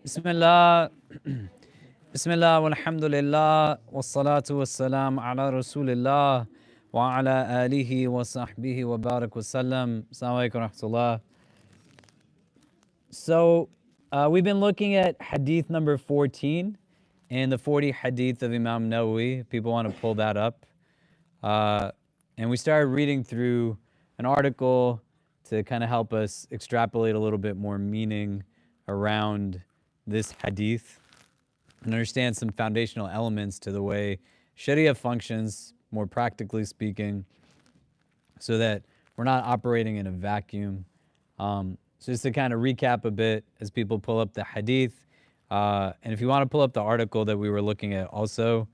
Bismillah, Bismillah, walhamdulillah, wassalatu wassalam ala rasulillah, wa ala alihi wa sahbihi wa barak wa sallam. Assalamu alaikum wa rahmatullah. So, we've been looking at hadith number 14 in the 40 hadith of Imam Nawawi. If people want to pull that up. And we started reading through an article to kind of help us extrapolate a little bit more meaning around this hadith and understand some foundational elements to the way Sharia functions, more practically speaking, so that we're not operating in a vacuum. So just to kind of recap a bit as people pull up the hadith, and if you want to pull up the article that we were looking at also,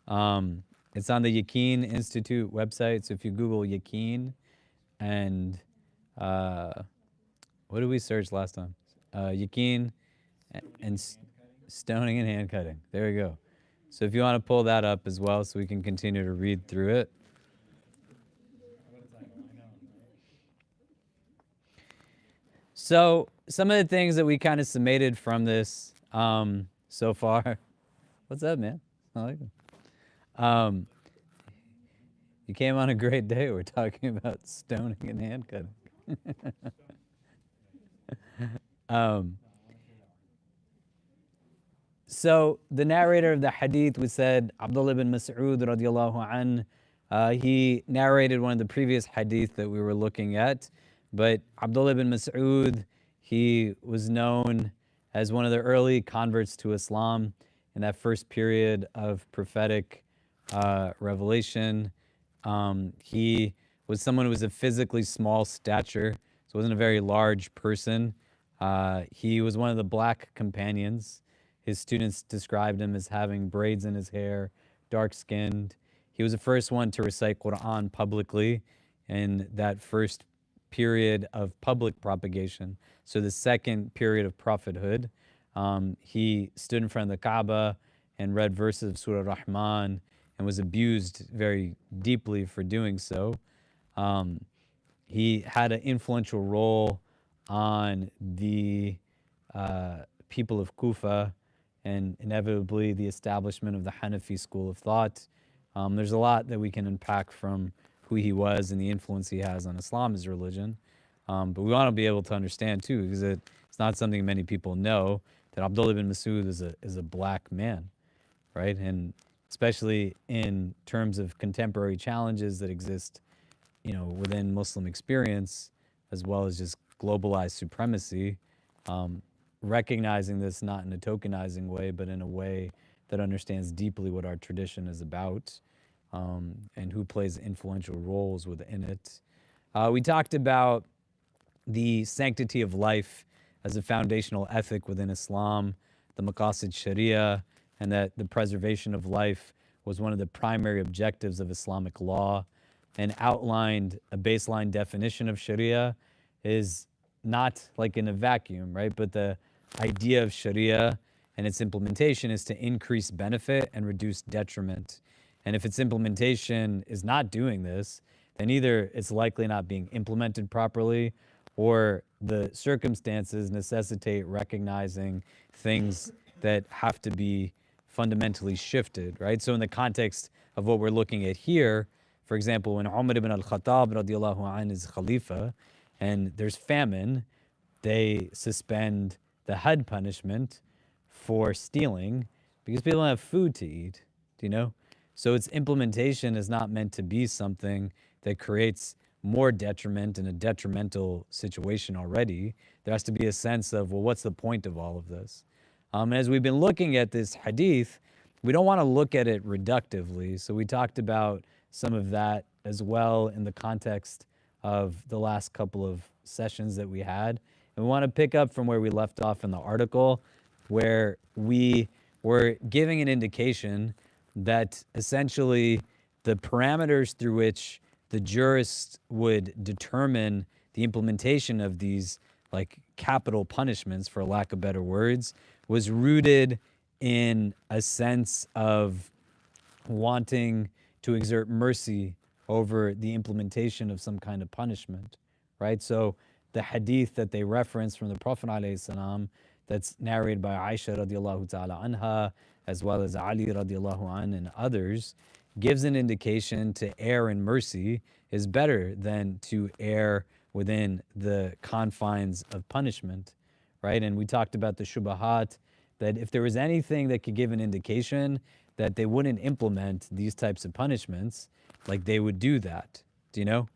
it's on the Yaqeen Institute website. So if you Google Yaqeen and what did we search last time? Yaqeen and stoning and hand cutting. There we go. So if you want to pull that up as well so we can continue to read through it. So some of the things that we kind of summated from this so far. What's up, man? I like it. You came on a great day. We're talking about stoning and hand cutting. So the narrator of the hadith, we said Abdullah ibn Mas'ud radiallahu an, he narrated one of the previous hadith that we were looking at. But Abdullah ibn Mas'ud, he was known as one of the early converts to Islam in that first period of prophetic revelation. He was someone who was a physically small stature, so wasn't a very large person. He was one of the black companions. His students described him as having braids in his hair, dark-skinned. He was the first one to recite Quran publicly in that first period of public propagation. So the second period of prophethood, he stood in front of the Kaaba and read verses of Surah Rahman and was abused very deeply for doing so. He had an influential role on the people of Kufa and inevitably the establishment of the Hanafi school of thought. There's a lot that we can unpack from who he was and the influence he has on Islam as a religion. But we want to be able to understand too, because it's not something many people know, that Abdullah bin Mas'ud is a black man, right? And especially in terms of contemporary challenges that exist, within Muslim experience, as well as just globalized supremacy, recognizing this not in a tokenizing way, but in a way that understands deeply what our tradition is about, and who plays influential roles within it. We talked about the sanctity of life as a foundational ethic within Islam, the Maqasid Sharia, and that the preservation of life was one of the primary objectives of Islamic law, and outlined a baseline definition of Sharia is not like in a vacuum, right? But the idea of Sharia and its implementation is to increase benefit and reduce detriment. And if its implementation is not doing this, then either it's likely not being implemented properly, or the circumstances necessitate recognizing things that have to be fundamentally shifted, right? So in the context of what we're looking at here, for example, when Umar ibn al-Khattab radiallahu anh is Khalifa and there's famine, they suspend the had punishment for stealing because people don't have food to eat, do you know? So its implementation is not meant to be something that creates more detriment in a detrimental situation already. There has to be a sense of, well, what's the point of all of this? As we've been looking at this hadith, we don't want to look at it reductively. So we talked about some of that as well in the context of the last couple of sessions that we had. And we want to pick up from where we left off in the article, where we were giving an indication that essentially the parameters through which the jurists would determine the implementation of these like capital punishments, for lack of better words, was rooted in a sense of wanting to exert mercy over the implementation of some kind of punishment, right? So the hadith that they reference from the Prophet ﷺ that's narrated by Aisha radiallahu ta'ala anha, as well as Ali radiallahu an and others, gives an indication to err in mercy is better than to err within the confines of punishment, right? And we talked about the shubahat, that if there was anything that could give an indication that they wouldn't implement these types of punishments, like they would do that. Do you know?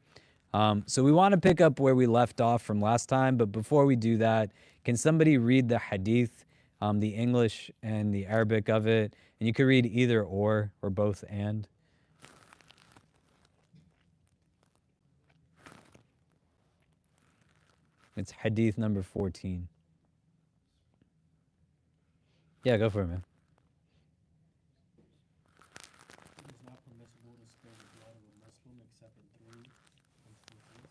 So we want to pick up where we left off from last time, but before we do that, can somebody read the hadith, the English and the Arabic of it? And you could read either or both and. It's hadith number 14. Yeah, go for it, man. It is not permissible to spill the blood of a Muslim except in three instances: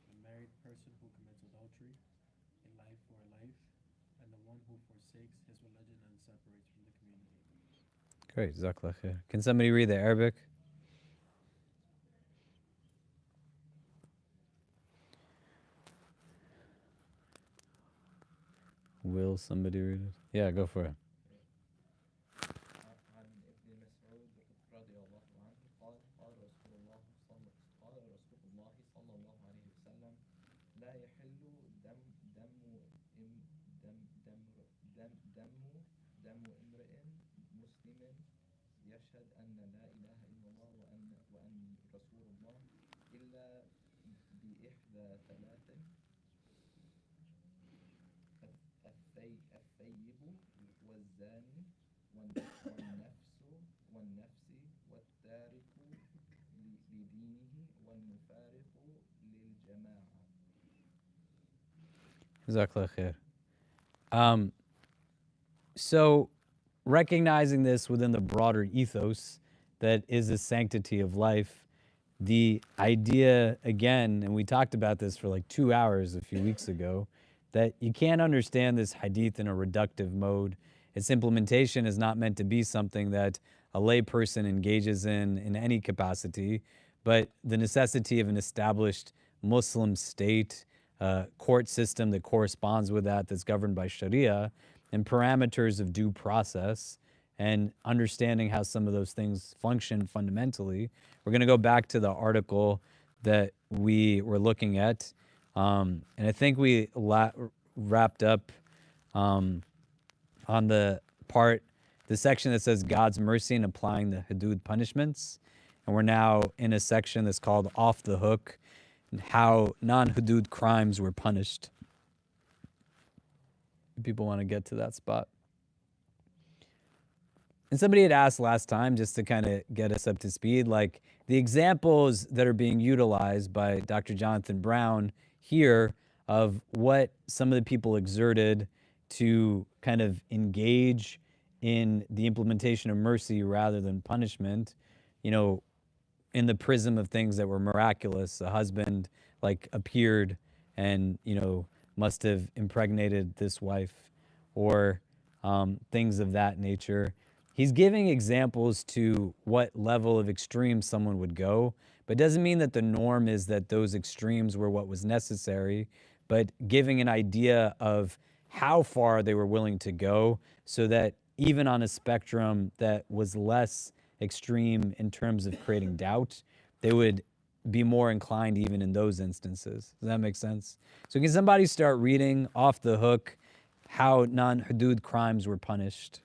the married person who commits adultery, a life for a life, and the one who forsakes his religion and separates from the community. Great, jazakallah khair. Can somebody read the Arabic? Will somebody read it? Yeah, go for it. عن ابن مسعود رضي الله عنه قال قال رسول الله صلى الله عليه وسلم لا يحل دم دم إم- دم دم دم دم دم امرئ مسلم يشهد أن لا إله إلا الله وأن رسول الله إلا بإحدى ثلاث: الثيب والزاني والنفس والتارك لدينه والمفارق للجماعة. Jazakallah khair. So, recognizing this within the broader ethos that is the sanctity of life, the idea, again, and we talked about this for like 2 hours a few weeks ago, that you can't understand this hadith in a reductive mode. Its implementation is not meant to be something that a layperson engages in any capacity, but the necessity of an established Muslim state, court system that corresponds with that, that's governed by Sharia, and parameters of due process, and understanding how some of those things function fundamentally. We're going to go back to the article that we were looking at. And I think we wrapped up on the section that says God's mercy in applying the hudud punishments. And we're now in a section that's called Off the Hook, and how non-hudud crimes were punished. People want to get to that spot. And somebody had asked last time, just to kind of get us up to speed, like the examples that are being utilized by Dr. Jonathan Brown here of what some of the people exerted to kind of engage in the implementation of mercy rather than punishment, you know, in the prism of things that were miraculous. A husband like appeared and, you know, must have impregnated this wife, or things of that nature. He's giving examples to what level of extreme someone would go, but doesn't mean that the norm is that those extremes were what was necessary, but giving an idea of how far they were willing to go, so that even on a spectrum that was less extreme in terms of creating doubt, they would be more inclined even in those instances. Does that make sense? So can somebody start reading off the hook how non-hudud crimes were punished?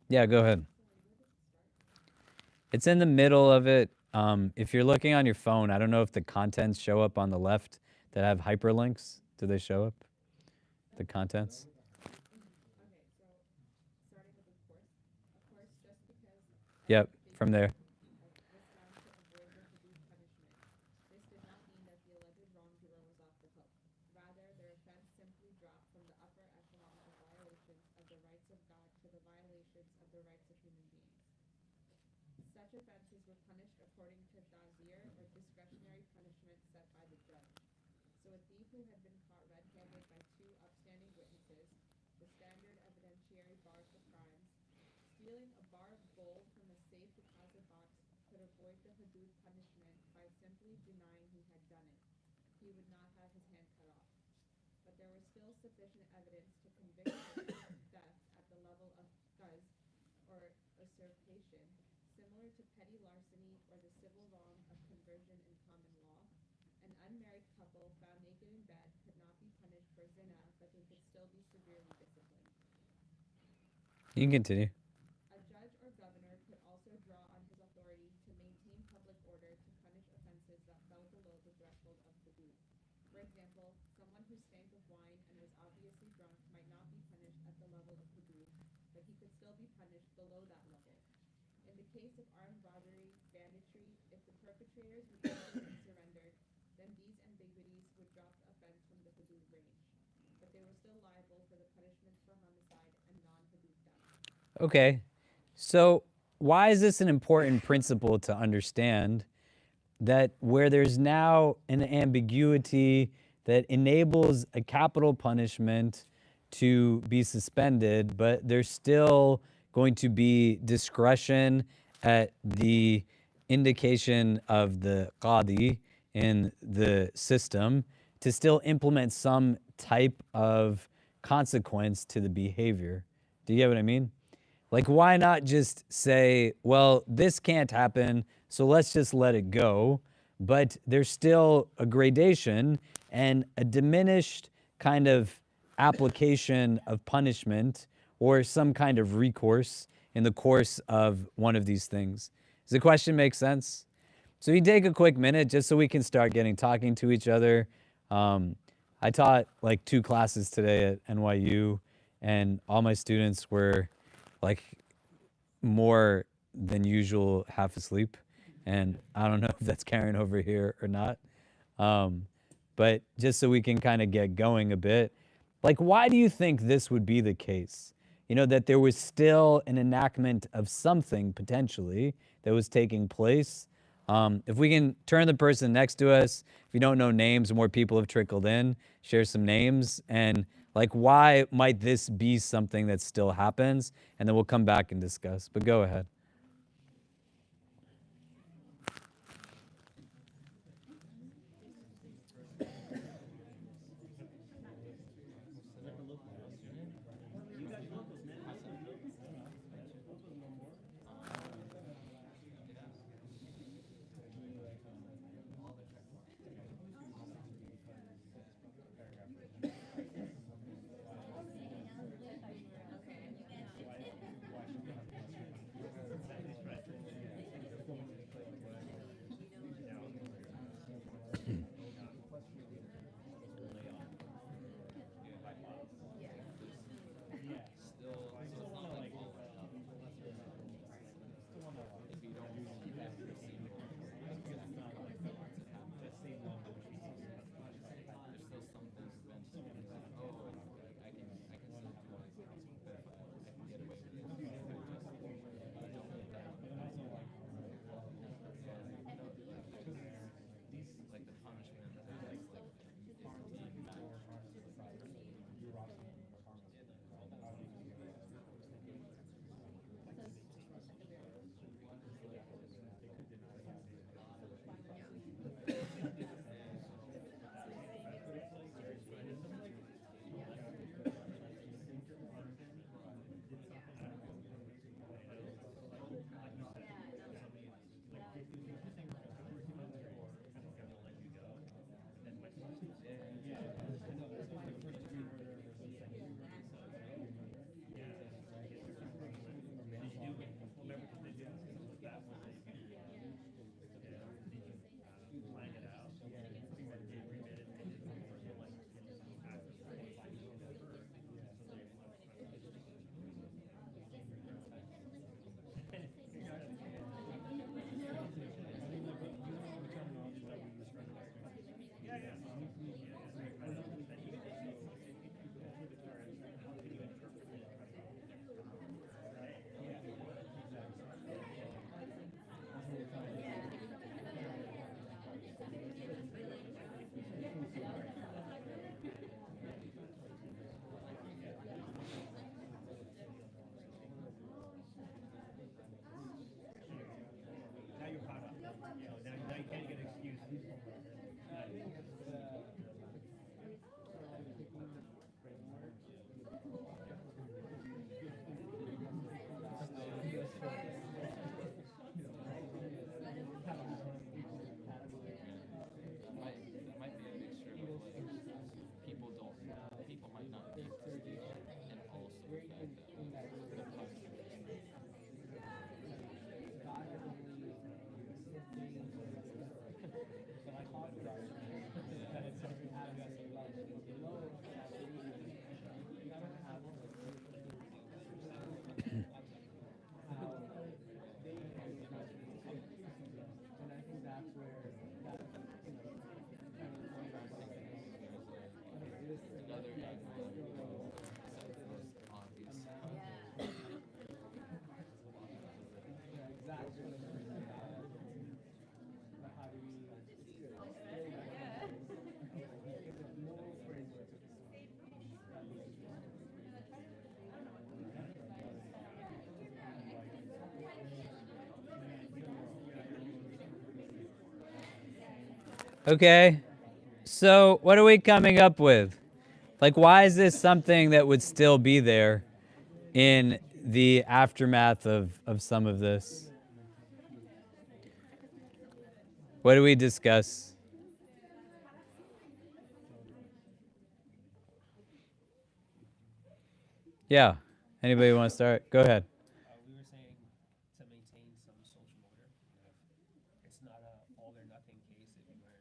Yeah, go ahead. It's in the middle of it. If you're looking on your phone, I don't know if the contents show up on the left that have hyperlinks. Do they show up? The contents? Yep, from there. he would not have his hand cut off. But there was still sufficient evidence to convict him of theft at the level of qaz, or usurpation, similar to petty larceny or the civil wrong of conversion in common law. An unmarried couple found naked in bed could not be punished for zina, but they could still be severely disciplined. You can continue. A judge or governor could also draw on his authority to maintain public order to punish offenses that fell below the threshold of hudud. For example, someone who stank of wine and was obviously drunk might not be punished at the level of hudud, but he could still be punished below that level. In the case of armed robbery, banditry, if the perpetrators refused and surrendered, then these ambiguities would drop the offense from the hudud range. But they were still liable for the punishments for homicide and non-hudud theft. Okay, so why is this an important principle to understand? That where there's now an ambiguity that enables a capital punishment to be suspended, but there's still going to be discretion at the indication of the qadi in the system to still implement some type of consequence to the behavior. Do you get what I mean? Like, why not just say, well, this can't happen, so let's just let it go? But there's still a gradation and a diminished kind of application of punishment or some kind of recourse in the course of one of these things. Does the question make sense? So you take a quick minute just so we can start talking to each other. I taught like 2 classes today at NYU, and all my students were like more than usual half asleep, and I don't know if that's carrying over here or not. But just so we can kind of get going a bit, like, why do you think this would be the case? You know, that there was still an enactment of something potentially that was taking place. If we can turn the person next to us, if you don't know names, more people have trickled in, share some names, and like, why might this be something that still happens? And then we'll come back and discuss, but go ahead. Okay, so what are we coming up with? Like, why is this something that would still be there in the aftermath of some of this? What do we discuss? Yeah. Anybody want to start? Go ahead. We were saying to maintain some social order. It's not a all or nothing case. If you were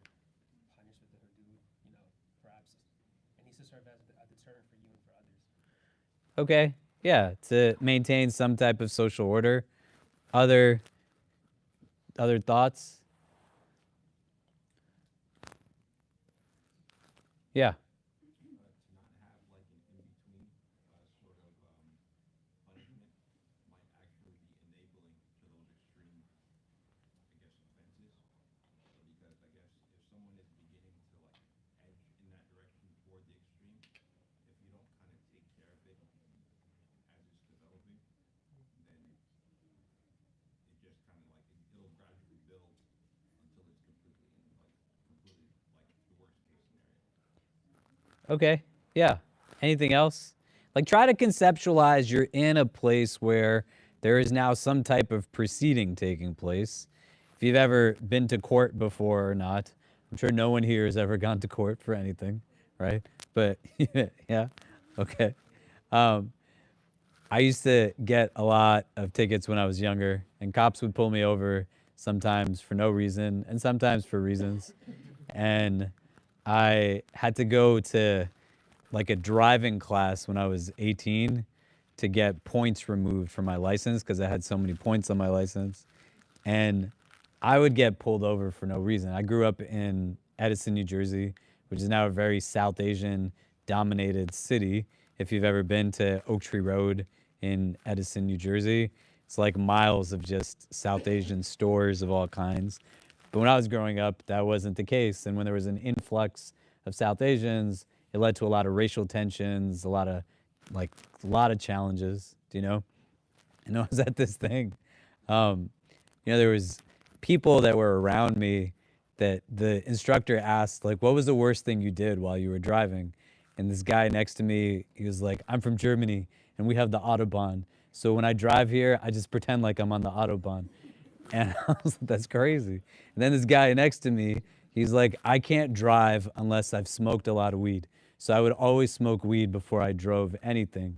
punished with the hudud, perhaps it needs to serve as a deterrent for you and for others. Okay. Yeah, to maintain some type of social order. Other thoughts? Yeah. Okay. Yeah. Anything else? Like, try to conceptualize you're in a place where there is now some type of proceeding taking place. If you've ever been to court before or not, I'm sure no one here has ever gone to court for anything, right? But yeah. Okay. I used to get a lot of tickets when I was younger, and cops would pull me over sometimes for no reason and sometimes for reasons. And I had to go to like a driving class when I was 18 to get points removed from my license because I had so many points on my license. And I would get pulled over for no reason. I grew up in Edison, New Jersey, which is now a very South Asian dominated city. If you've ever been to Oak Tree Road in Edison, New Jersey, it's like miles of just South Asian stores of all kinds. But when I was growing up, that wasn't the case. And when there was an influx of South Asians, it led to a lot of racial tensions, a lot of challenges, And I was at this thing. There was people that were around me that the instructor asked, like, what was the worst thing you did while you were driving? And this guy next to me, he was like, I'm from Germany, and we have the Autobahn. So when I drive here, I just pretend like I'm on the Autobahn. And I was like, that's crazy. And then this guy next to me, he's like, I can't drive unless I've smoked a lot of weed. So I would always smoke weed before I drove anything.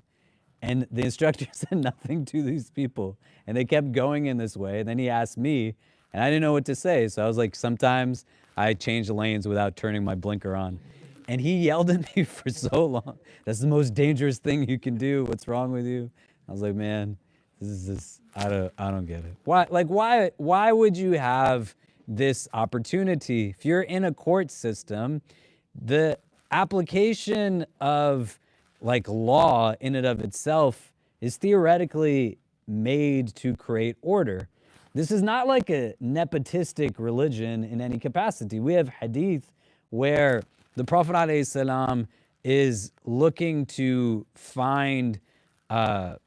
And the instructor said nothing to these people. And they kept going in this way. And then he asked me, and I didn't know what to say. So I was like, sometimes I change lanes without turning my blinker on. And he yelled at me for so long. That's the most dangerous thing you can do. What's wrong with you? I was like, man, I don't get it. Why would you have this opportunity? If you're in a court system, the application of like law in and of itself is theoretically made to create order. This is not like a nepotistic religion in any capacity. We have hadith where the Prophet ﷺ is looking to find a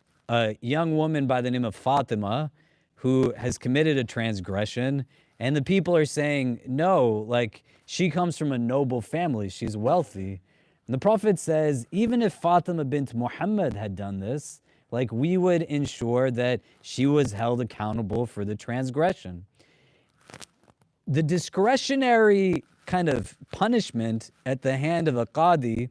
young woman by the name of Fatima who has committed a transgression, and the people are saying, no, like, she comes from a noble family, she's wealthy. And the Prophet says, even if Fatima bint Muhammad had done this, like, we would ensure that she was held accountable for the transgression. The discretionary kind of punishment at the hand of a qadi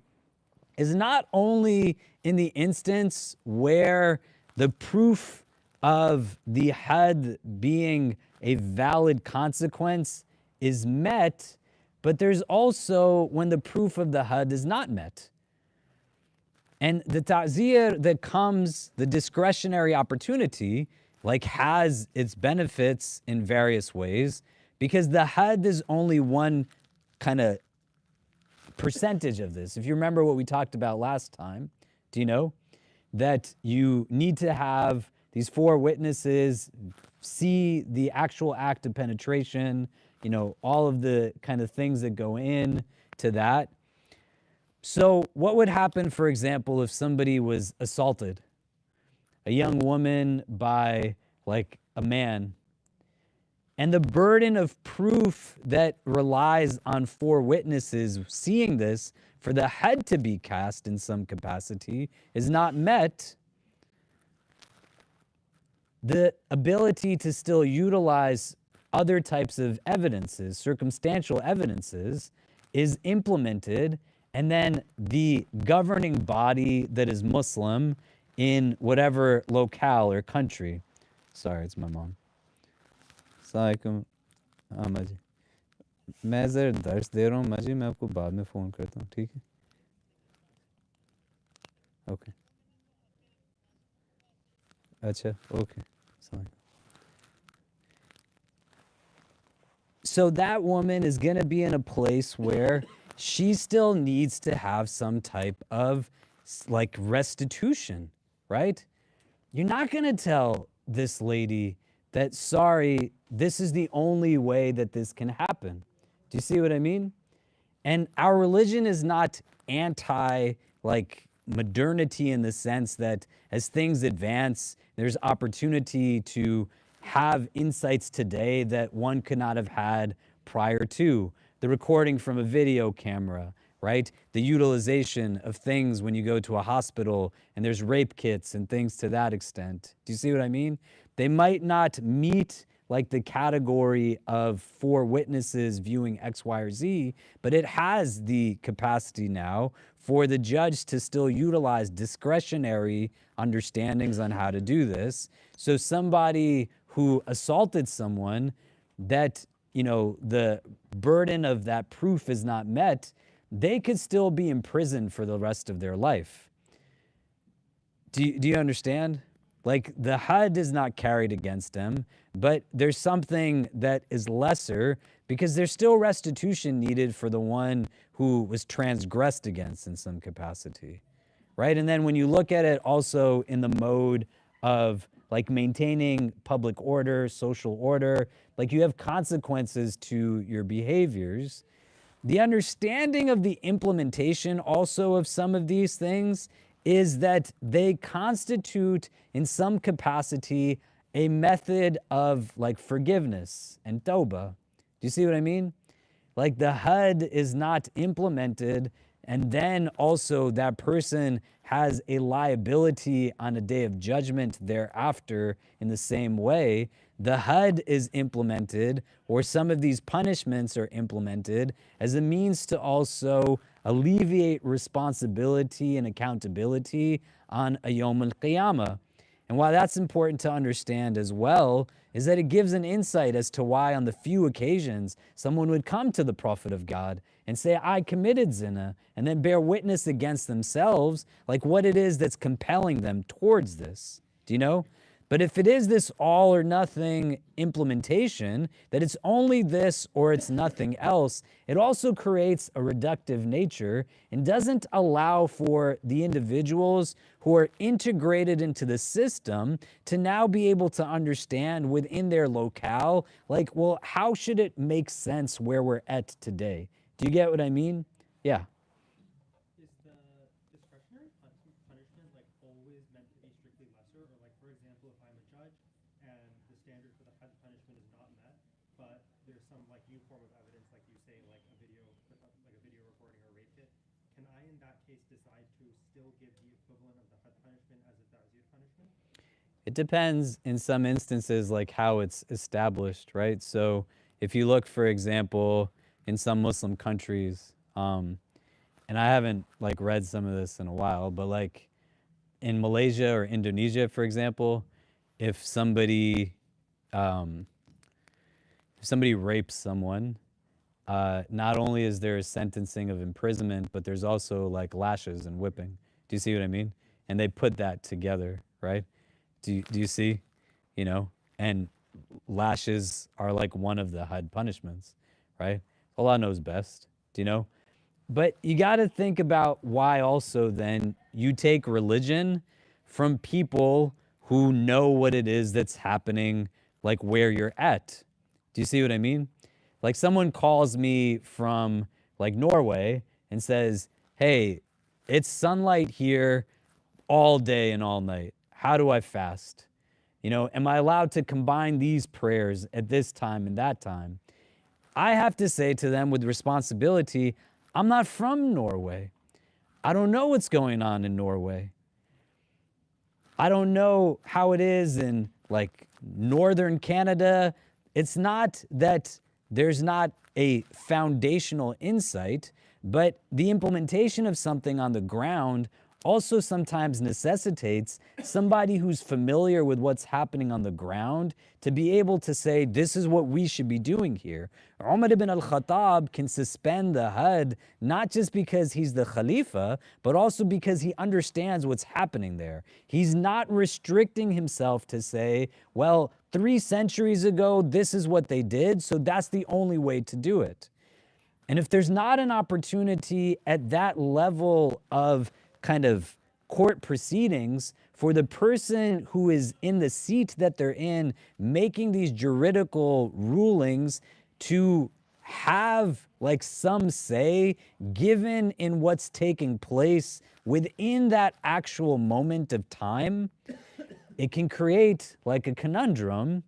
is not only in the instance where the proof of the had being a valid consequence is met, but there's also when the proof of the had is not met. And the ta'zir that comes, the discretionary opportunity, like, has its benefits in various ways, because the had is only one kind of percentage of this. If you remember what we talked about last time, do you know that you need to have these 4 witnesses see the actual act of penetration, you know, all of the kind of things that go in to that. So what would happen, for example, if somebody was assaulted, a young woman by like a man, and the burden of proof that relies on 4 witnesses seeing this for the head to be cast in some capacity is not met, the ability to still utilize other types of evidences, circumstantial evidences, is implemented, and then the governing body that is Muslim in whatever locale or country. Sorry, it's my mom. Assalamualaikum. हाँ माजी, मैं ज़रा दर्स दे रहा हूँ माजी, मैं आपको बाद में फ़ोन करता हूँ, ठीक है? ओके, अच्छा, okay, sorry. So that woman is going to be in a place where she still needs to have some type of like restitution, right? You're not going to tell this lady that, sorry, this is the only way that this can happen. Do you see what I mean? And our religion is not anti like modernity in the sense that as things advance, there's opportunity to have insights today that one could not have had prior to. The recording from a video camera, right? The utilization of things when you go to a hospital and there's rape kits and things to that extent. Do you see what I mean? They might not meet like the category of 4 witnesses viewing X, Y, or Z, but it has the capacity now for the judge to still utilize discretionary understandings on how to do this. So somebody who assaulted someone that, you know, the burden of that proof is not met, they could still be imprisoned for the rest of their life. Do you understand? Like the had is not carried against them, but there's something that is lesser because there's still restitution needed for the one who was transgressed against in some capacity, right? And then when you look at it also in the mode of like maintaining public order, social order, like you have consequences to your behaviors. The understanding of the implementation also of some of these things is that they constitute in some capacity a method of like forgiveness and tawbah. Do you see what I mean? Like the had is not implemented, and then also that person has a liability on a day of judgment thereafter in the same way. The had is implemented, or some of these punishments are implemented as a means to also alleviate responsibility and accountability on a Yawm al-Qiyamah. And why that's important to understand as well is that it gives an insight as to why on the few occasions someone would come to the Prophet of God and say, I committed zina, and then bear witness against themselves, like what it is that's compelling them towards this. Do you know? But if it is this all or nothing implementation, that it's only this or it's nothing else, it also creates a reductive nature and doesn't allow for the individuals who are integrated into the system to now be able to understand within their locale, like, well, how should it make sense where we're at today? Do you get what I mean? Yeah. Is the discretionary punishment like always meant to be strictly lesser? Or like, for example, if I'm a judge and the standard for the punishment is not met, but there's some like new form of evidence, like you say, like a video, like a video recording or a rape kit, can I in that case decide to still give the equivalent of the punishment as a ta'zir punishment? It depends in some instances, like how it's established, right? So if you look, for example, in some Muslim countries, and I haven't like read some of this in a while, but like in Malaysia or Indonesia, for example, if somebody rapes someone, not only is there a sentencing of imprisonment, but there's also like lashes and whipping. Do you see what I mean? And they put that together, right? Do you see? You know, and lashes are like one of the had punishments, right? Allah knows best. Do you know? But you got to think about why also then you take religion from people who know what it is that's happening, like where you're at. Do you see what I mean? Like someone calls me from like Norway and says, "Hey, it's sunlight here all day and all night. How do I fast? You know, am I allowed to combine these prayers at this time and that time?" I have to say to them with responsibility, I'm not from Norway. I don't know what's going on in Norway. I don't know how it is in like northern Canada. It's not that there's not a foundational insight, but the implementation of something on the ground also sometimes necessitates somebody who's familiar with what's happening on the ground to be able to say, this is what we should be doing here. Umar ibn al-Khattab can suspend the had not just because he's the Khalifa, but also because he understands what's happening there. He's not restricting himself to say, well, 3 centuries ago, this is what they did, so that's the only way to do it. And if there's not an opportunity at that level of kind of court proceedings for the person who is in the seat that they're in, making these juridical rulings to have like some say given in what's taking place within that actual moment of time, it can create like a conundrum.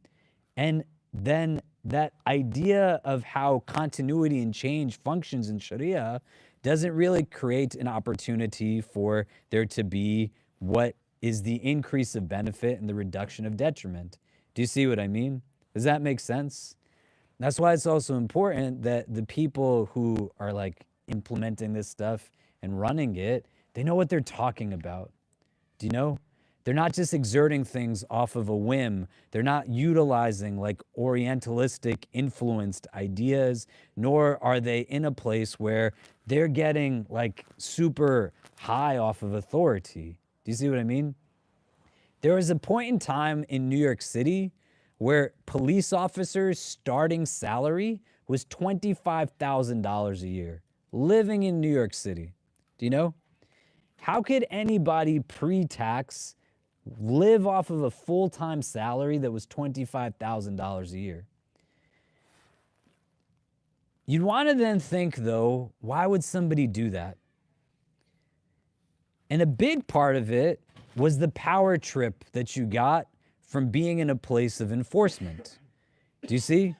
And then that idea of how continuity and change functions in Sharia doesn't really create an opportunity for there to be what is the increase of benefit and the reduction of detriment. Do you see what I mean? Does that make sense? That's why it's also important that the people who are like implementing this stuff and running it, they know what they're talking about. Do you know? They're not just exerting things off of a whim. They're not utilizing like Orientalistic influenced ideas, nor are they in a place where they're getting like super high off of authority. Do you see what I mean? There was a point in time in New York City where police officers' starting salary was $25,000 a year, living in New York City. Do you know? How could anybody pre-tax live off of a full-time salary that was $25,000 a year? You'd want to then think, though, why would somebody do that? And a big part of it was the power trip that you got from being in a place of enforcement. Do you see?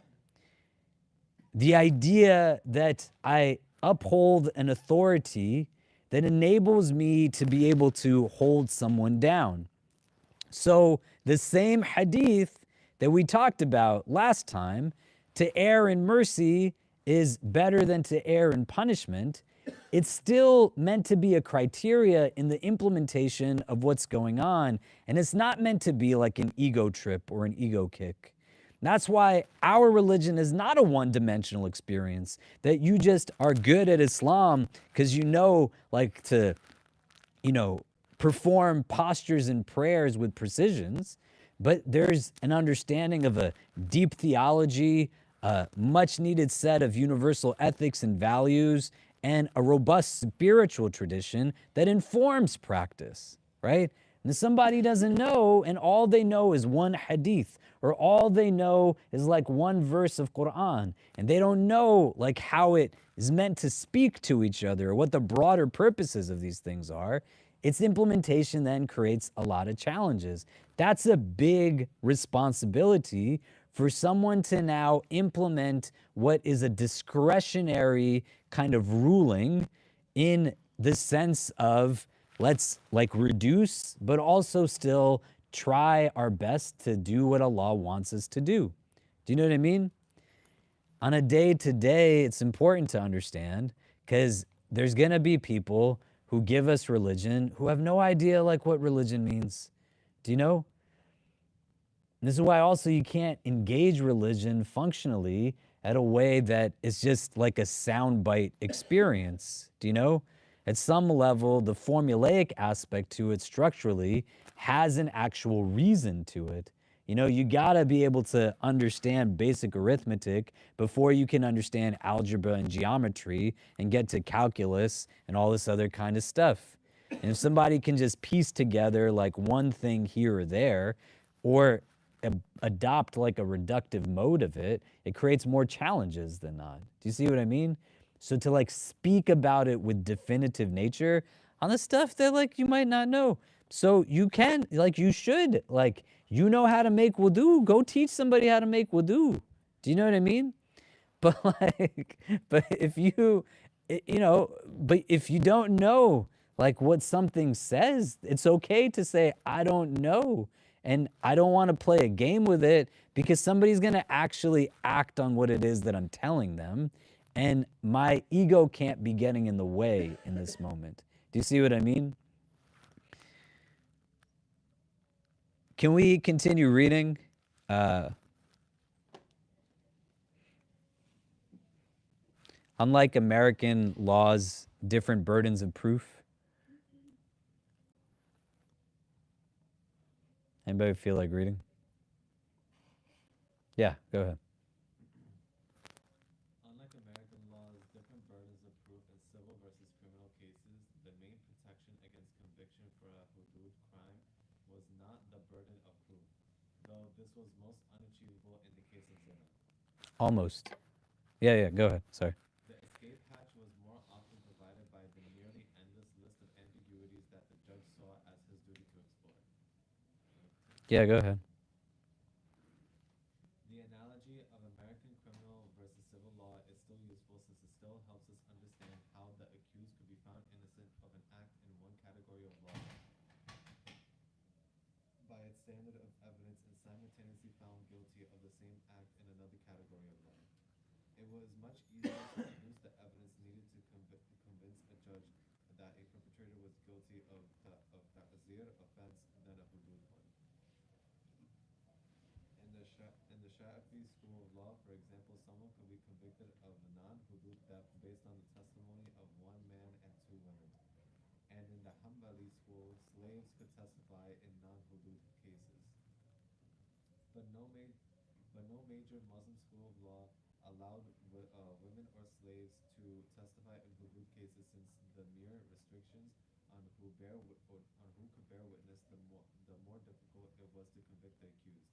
The idea that I uphold an authority that enables me to be able to hold someone down. So the same hadith that we talked about last time, to err in mercy is better than to err in punishment. It's still meant to be a criteria in the implementation of what's going on. And it's not meant to be like an ego trip or an ego kick. That's why our religion is not a one-dimensional experience, that you just are good at Islam because you know, like to, perform postures and prayers with precisions, but there's an understanding of a deep theology, a much-needed set of universal ethics and values, and a robust spiritual tradition that informs practice, right? And if somebody doesn't know, and all they know is one hadith, or all they know is like one verse of Quran, and they don't know like how it is meant to speak to each other, or what the broader purposes of these things are, its implementation then creates a lot of challenges. That's a big responsibility for someone to now implement what is a discretionary kind of ruling in the sense of let's like reduce, but also still try our best to do what Allah wants us to do. Do you know what I mean? On a day-to-day, it's important to understand because there's gonna be people who give us religion who have no idea like what religion means. Do you know? And this is why also you can't engage religion functionally at a way that is just like a soundbite experience. Do you know? At some level, the formulaic aspect to it structurally has an actual reason to it. You know, you gotta be able to understand basic arithmetic before you can understand algebra and geometry and get to calculus and all this other kind of stuff. And if somebody can just piece together like one thing here or there, or adopt like a reductive mode of it, it creates more challenges than not. Do you see what I mean? So to like speak about it with definitive nature on the stuff that like you might not know. So you can, like you should, like you know how to make wudu, go teach somebody how to make wudu. Do you know what I mean? But like, but if you, you know, but if you don't know like what something says, it's okay to say, I don't know. And I don't want to play a game with it because somebody's going to actually act on what it is that I'm telling them. And my ego can't be getting in the way in this moment. Do you see what I mean? Can we continue reading? Unlike American laws, different burdens of proof. Anybody feel like reading? Yeah, go ahead. Unlike American laws, different burdens of proof in civil versus criminal cases, the main protection against conviction for a hudud crime was not the burden of proof, though this was most unachievable in the case of zina. Almost. Yeah, go ahead. Sorry. The escape hatch was more often provided by the nearly endless list of ambiguities that the judge saw as his duty to explore. Yeah, go ahead. The analogy of American criminal versus civil law is still useful since it still helps us understand how the accused could be found innocent of an act in one category of law by its standard of evidence and simultaneously found guilty of the same act in another category of law. It was much easier to produce the evidence needed to convince a judge that a perpetrator was guilty of ta'zir offense than a hudud one. In the Shafi'i school of law, for example, someone could be convicted of non-hudud theft based on the testimony of one man and two women. And in the Hanbali school, slaves could testify in non-hudud cases. But no major Muslim school of law allowed women or slaves to testify in hudud cases since the mere restrictions on who could bear witness, the more difficult it was to convict the accused.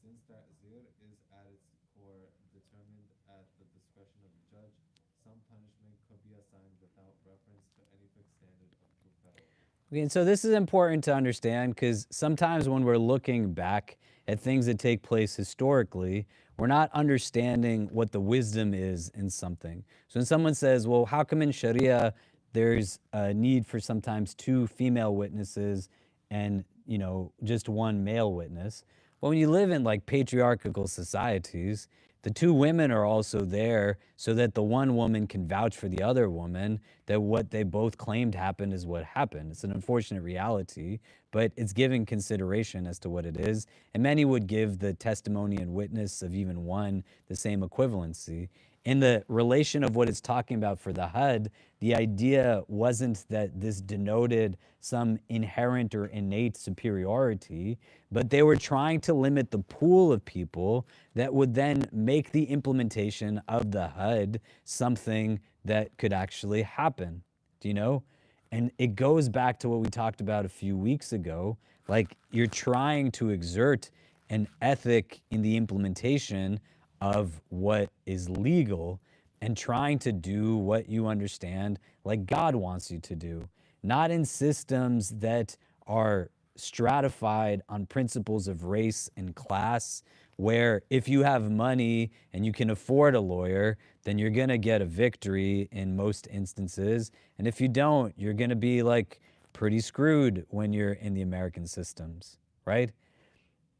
Since ta'zir is at its core determined at the discretion of the judge, some punishment could be assigned without reference to any fixed standard of proof at all. Okay, and so this is important to understand because sometimes when we're looking back at things that take place historically, we're not understanding what the wisdom is in something. So when someone says, well, how come in Sharia there's a need for sometimes two female witnesses and, you know, just one male witness? Well, when you live in like patriarchal societies, the two women are also there so that the one woman can vouch for the other woman that what they both claimed happened is what happened. It's an unfortunate reality, but it's giving consideration as to what it is. And many would give the testimony and witness of even one the same equivalency. In the relation of what it's talking about for the HUD, the idea wasn't that this denoted some inherent or innate superiority, but they were trying to limit the pool of people that would then make the implementation of the HUD something that could actually happen. Do you know? And it goes back to what we talked about a few weeks ago. Like you're trying to exert an ethic in the implementation of what is legal and trying to do what you understand like God wants you to do, not in systems that are stratified on principles of race and class, where if you have money and you can afford a lawyer, then you're gonna get a victory in most instances. And if you don't, you're gonna be like pretty screwed when you're in the American systems, right?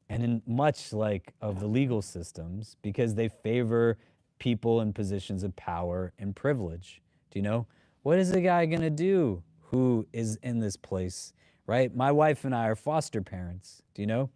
And in much like of the legal systems, because they favor people in positions of power and privilege. Do you know? What is a guy gonna do who is in this place, right? My wife and I are foster parents, do you know?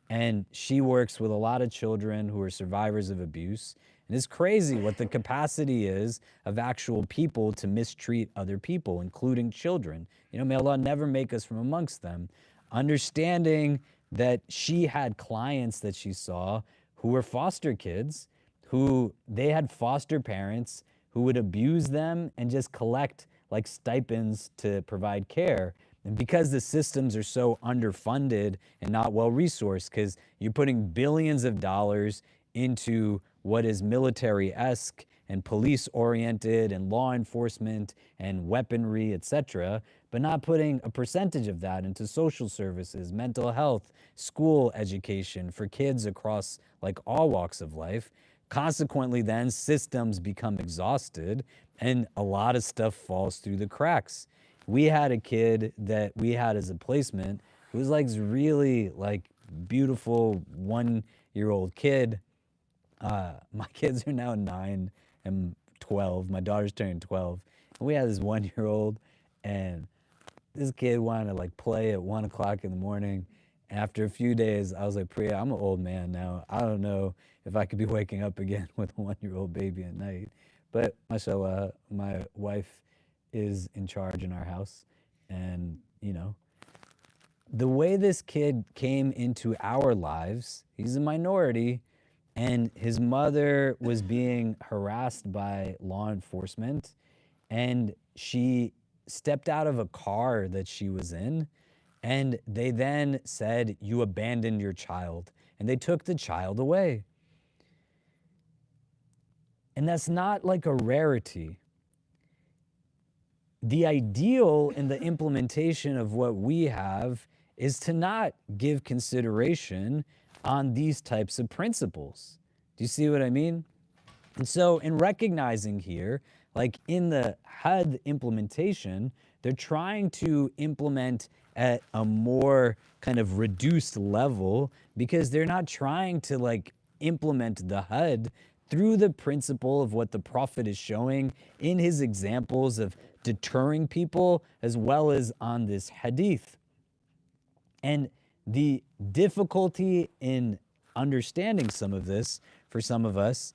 And she works with a lot of children who are survivors of abuse. And it's crazy what the capacity is of actual people to mistreat other people, including children. You know, may Allah never make us from amongst them. Understanding that she had clients that she saw who were foster kids, who they had foster parents who would abuse them and just collect like stipends to provide care. And because the systems are so underfunded and not well resourced, because you're putting billions of dollars into what is military-esque and police-oriented and law enforcement and weaponry, etc., but not putting a percentage of that into social services, mental health, school education for kids across like all walks of life. Consequently, then systems become exhausted and a lot of stuff falls through the cracks. We had a kid that we had as a placement who was like really like beautiful 1 year old kid. My kids are now 9 and 12. My daughter's turning 12. And we had this 1 year old, and this kid wanted to like play at 1 o'clock in the morning. After a few days, I was like, Priya, I'm an old man now. I don't know if I could be waking up again with a 1 year old baby at night. But mashallah, my wife is in charge in our house. And, you know, the way this kid came into our lives, he's a minority, and his mother was being harassed by law enforcement, and she stepped out of a car that she was in, and they then said, "You abandoned your child," and they took the child away. And that's not like a rarity. The ideal in the implementation of what we have is to not give consideration on these types of principles. Do you see what I mean? And so in recognizing here, like in the HUD implementation, they're trying to implement at a more kind of reduced level because they're not trying to like implement the HUD through the principle of what the Prophet is showing in his examples of deterring people, as well as on this hadith. And the difficulty in understanding some of this for some of us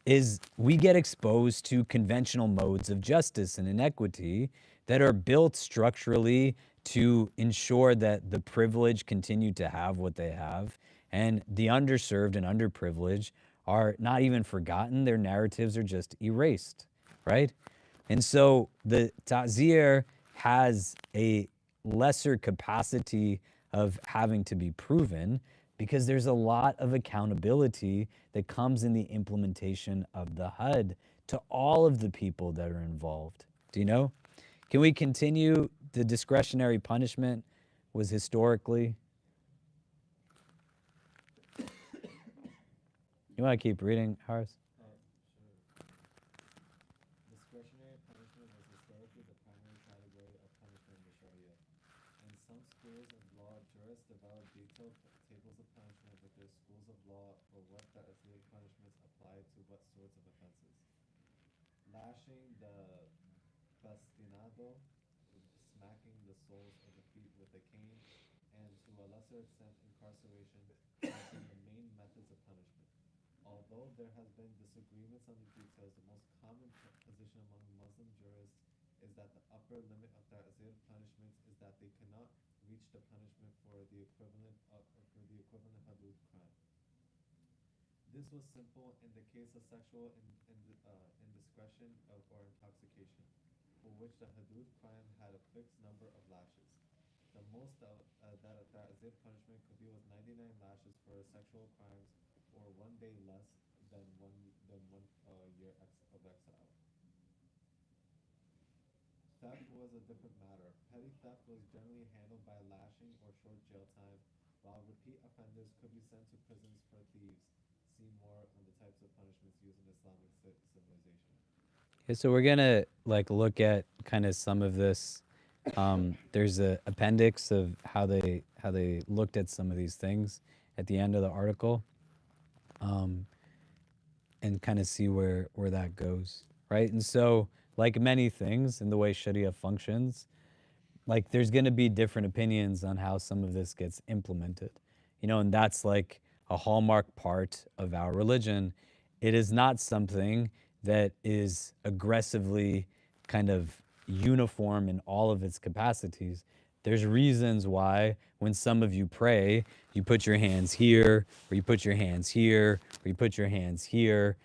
is we get exposed to conventional modes of justice and inequity that are built structurally to ensure that the privileged continue to have what they have, and the underserved and underprivileged are not even forgotten, their narratives are just erased, right? And so the ta'zir has a lesser capacity of having to be proven because there's a lot of accountability that comes in the implementation of the HUD to all of the people that are involved. Do you know? Can we continue? The discretionary punishment was historically. You want to keep reading, Haris? Discretionary punishment was historically the primary category of punishment in the Sharia. In some schools of law, jurists develop detailed tables of punishment with their schools of law for what the Islamic punishments apply to what sorts of offenses. Lashing the bastinado, smacking the soles of the feet with a cane, and to a lesser extent incarceration have been the main methods of punishment. Although there has been disagreements on the details, the most common position among Muslim jurists is that the upper limit of ta'zir punishments is that they cannot reach the punishment for the equivalent hadud crime. This was simple in the case of sexual indiscretion or intoxication, for which the hadud crime had a fixed number of lashes. The most that a ta'zir punishment could be was 99 lashes for sexual crimes, or 1 day less than one year of exile. Theft was a different matter. Petty theft was generally handled by lashing or short jail time, while repeat offenders could be sent to prisons for thieves. See more on the types of punishments used in Islamic civilization. Okay, so we're gonna like look at kind of some of this. There's a appendix of how they looked at some of these things at the end of the article, and kind of see where that goes, right? And so, like many things in the way Sharia functions, like there's going to be different opinions on how some of this gets implemented, you know, and that's like a hallmark part of our religion. It is not something that is aggressively kind of uniform in all of its capacities. There's reasons why when some of you pray, you put your hands here, or you put your hands here, or you put your hands here.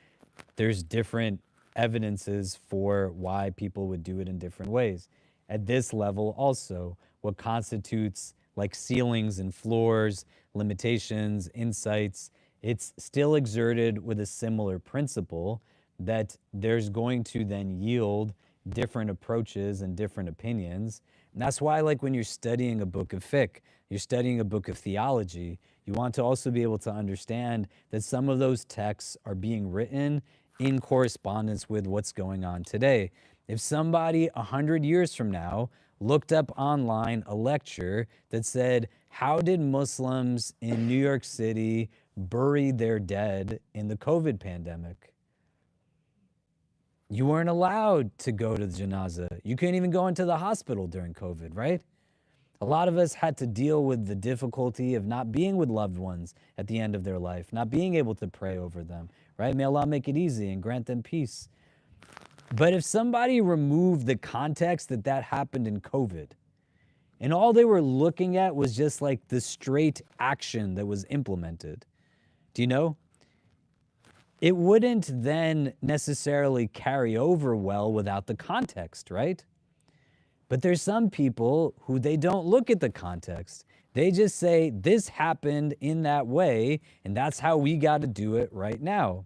There's different evidences for why people would do it in different ways. At this level also, what constitutes like ceilings and floors, limitations, insights, it's still exerted with a similar principle that there's going to then yield different approaches and different opinions. And that's why, like, when you're studying a book of fiqh, you're studying a book of theology, you want to also be able to understand that some of those texts are being written in correspondence with what's going on today. If somebody 100 years from now looked up online a lecture that said, how did Muslims in New York City bury their dead in the COVID pandemic? You weren't allowed to go to the janazah. You couldn't even go into the hospital during COVID, right? A lot of us had to deal with the difficulty of not being with loved ones at the end of their life, not being able to pray over them, right? May Allah make it easy and grant them peace. But if somebody removed the context that that happened in COVID, and all they were looking at was just like the straight action that was implemented, do you know? It wouldn't then necessarily carry over well without the context, right? But there's some people who they don't look at the context. They just say, this happened in that way, and that's how we got to do it right now.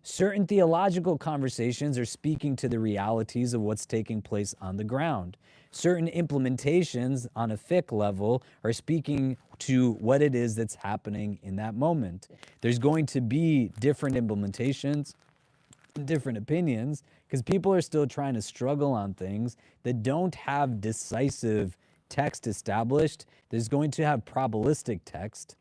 Certain theological conversations are speaking to the realities of what's taking place on the ground. Certain implementations on a fiqh level are speaking to what it is that's happening in that moment. There's going to be different implementations, different opinions, because people are still trying to struggle on things that don't have decisive text established. There's going to have probabilistic text,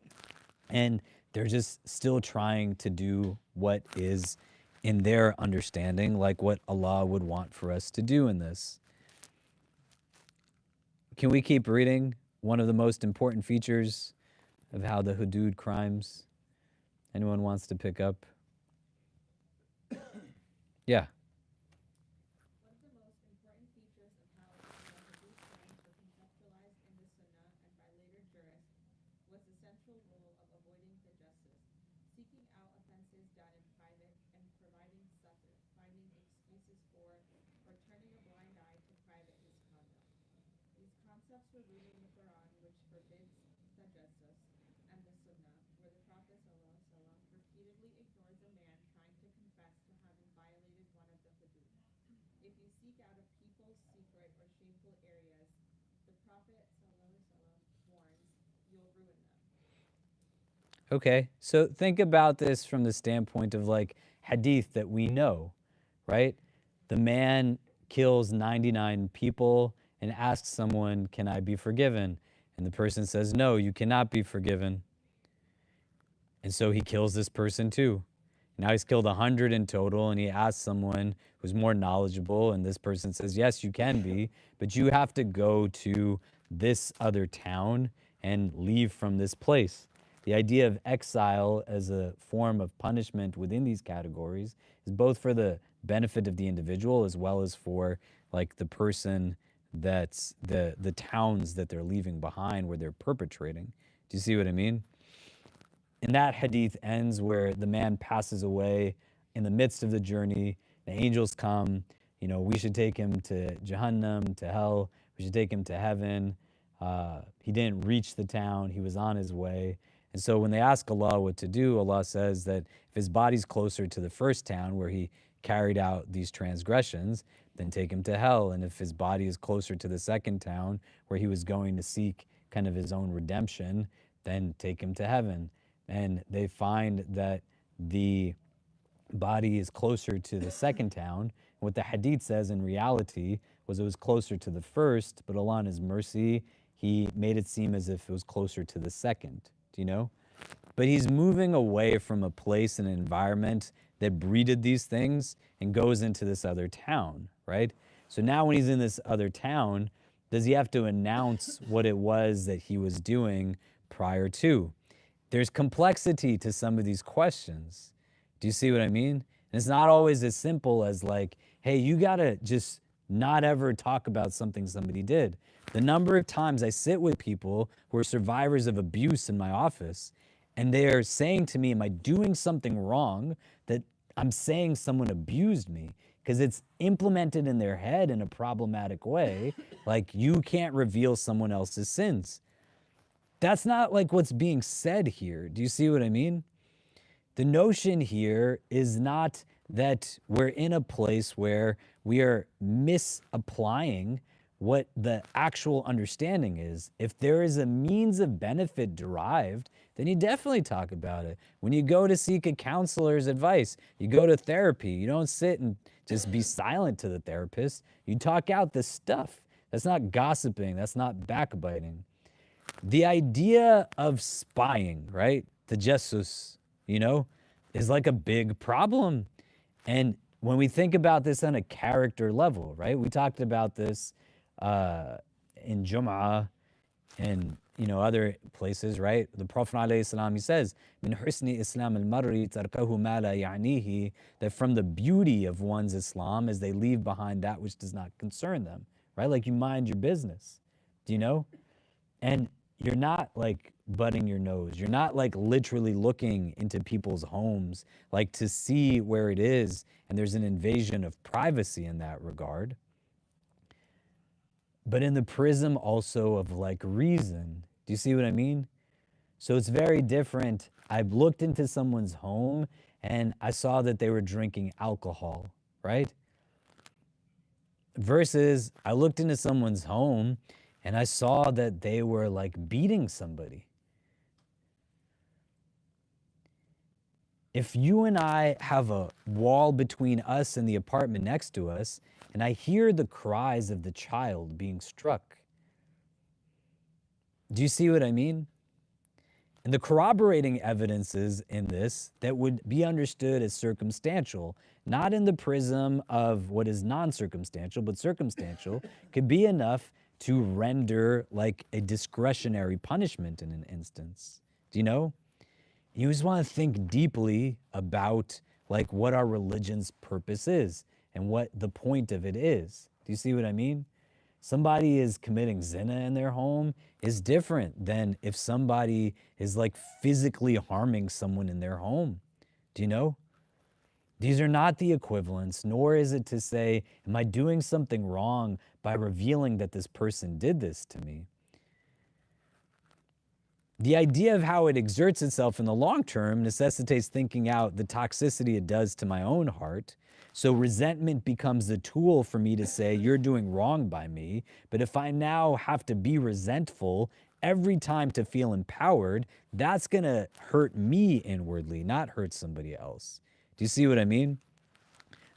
and they're just still trying to do what is in their understanding, like what Allah would want for us to do in this. Can we keep reading? One of the most important features of how the hudud crimes. Anyone wants to pick up? Yeah. One of the most important features of how the Hadith crimes were conceptualized in the Sunnah and by later jurists was the central role of avoiding injustice, seeking out offenses done in private and providing succor, finding excuses for, or turning a blind eye to private misconduct. These concepts were rooted in the Quran, which forbids tajassus, and the Sunnah, where the Prophet ﷺ repeatedly ignores a man trying to confess to having violated one of the hudud. If you seek out a people's secret or shameful areas, the Prophet ﷺ warns, you'll ruin them. Okay, so think about this from the standpoint of like hadith that we know, right? The man kills 99 people and asks someone, can I be forgiven? And the person says, no, you cannot be forgiven. And so he kills this person too. Now he's killed 100 in total, and he asks someone who's more knowledgeable, and this person says, yes, you can be, but you have to go to this other town and leave from this place. The idea of exile as a form of punishment within these categories is both for the benefit of the individual as well as for like the person that's the towns that they're leaving behind where they're perpetrating. Do you see what I mean? And that hadith ends where the man passes away in the midst of the journey. The angels come, we should take him to Jahannam, to hell. We should take him to heaven. He didn't reach the town. He was on his way. And so when they ask Allah what to do, Allah says that if his body's closer to the first town where he carried out these transgressions, then take him to hell. And if his body is closer to the second town where he was going to seek kind of his own redemption, then take him to heaven. And they find that the body is closer to the second town. What the hadith says in reality was it was closer to the first, but Allah in his mercy, he made it seem as if it was closer to the second. Do you know? But he's moving away from a place and an environment that breeded these things and goes into this other town, right? So now when he's in this other town, does he have to announce what it was that he was doing prior to? There's complexity to some of these questions. Do you see what I mean? And it's not always as simple as like, hey, you gotta just not ever talk about something somebody did. The number of times I sit with people who are survivors of abuse in my office, and they are saying to me, am I doing something wrong that I'm saying someone abused me? Because it's implemented in their head in a problematic way, like you can't reveal someone else's sins. That's not like what's being said here. Do you see what I mean? The notion here is not that we're in a place where we are misapplying what the actual understanding is. If there is a means of benefit derived, then you definitely talk about it. When you go to seek a counselor's advice, you go to therapy, you don't sit and just be silent to the therapist. You talk out the stuff. That's not gossiping, that's not backbiting. The idea of spying, right? The Jesus, is like a big problem. And when we think about this on a character level, right? We talked about this in Jum'ah and other places, right? The Prophet ﷺ, he says, "Min husni Islam al-mar'i tarkahu ma la ya'nihi," that from the beauty of one's Islam is they leave behind that which does not concern them, right? Like you mind your business, do you know? And you're not like butting your nose. You're not like literally looking into people's homes, like to see where it is. And there's an invasion of privacy in that regard. But in the prism also of like reason. Do you see what I mean? So it's very different. I looked into someone's home and I saw that they were drinking alcohol, right? Versus I looked into someone's home and I saw that they were like beating somebody. If you and I have a wall between us and the apartment next to us, and I hear the cries of the child being struck, do you see what I mean? And the corroborating evidences in this that would be understood as circumstantial, not in the prism of what is non-circumstantial, but circumstantial, could be enough to render like a discretionary punishment in an instance. Do you know? You just want to think deeply about like what our religion's purpose is and what the point of it is. Do you see what I mean? Somebody is committing zina in their home is different than if somebody is like physically harming someone in their home. Do you know? These are not the equivalents, nor is it to say, am I doing something wrong by revealing that this person did this to me? The idea of how it exerts itself in the long term necessitates thinking out the toxicity it does to my own heart. So resentment becomes the tool for me to say, you're doing wrong by me. But if I now have to be resentful every time to feel empowered, that's going to hurt me inwardly, not hurt somebody else. Do you see what I mean?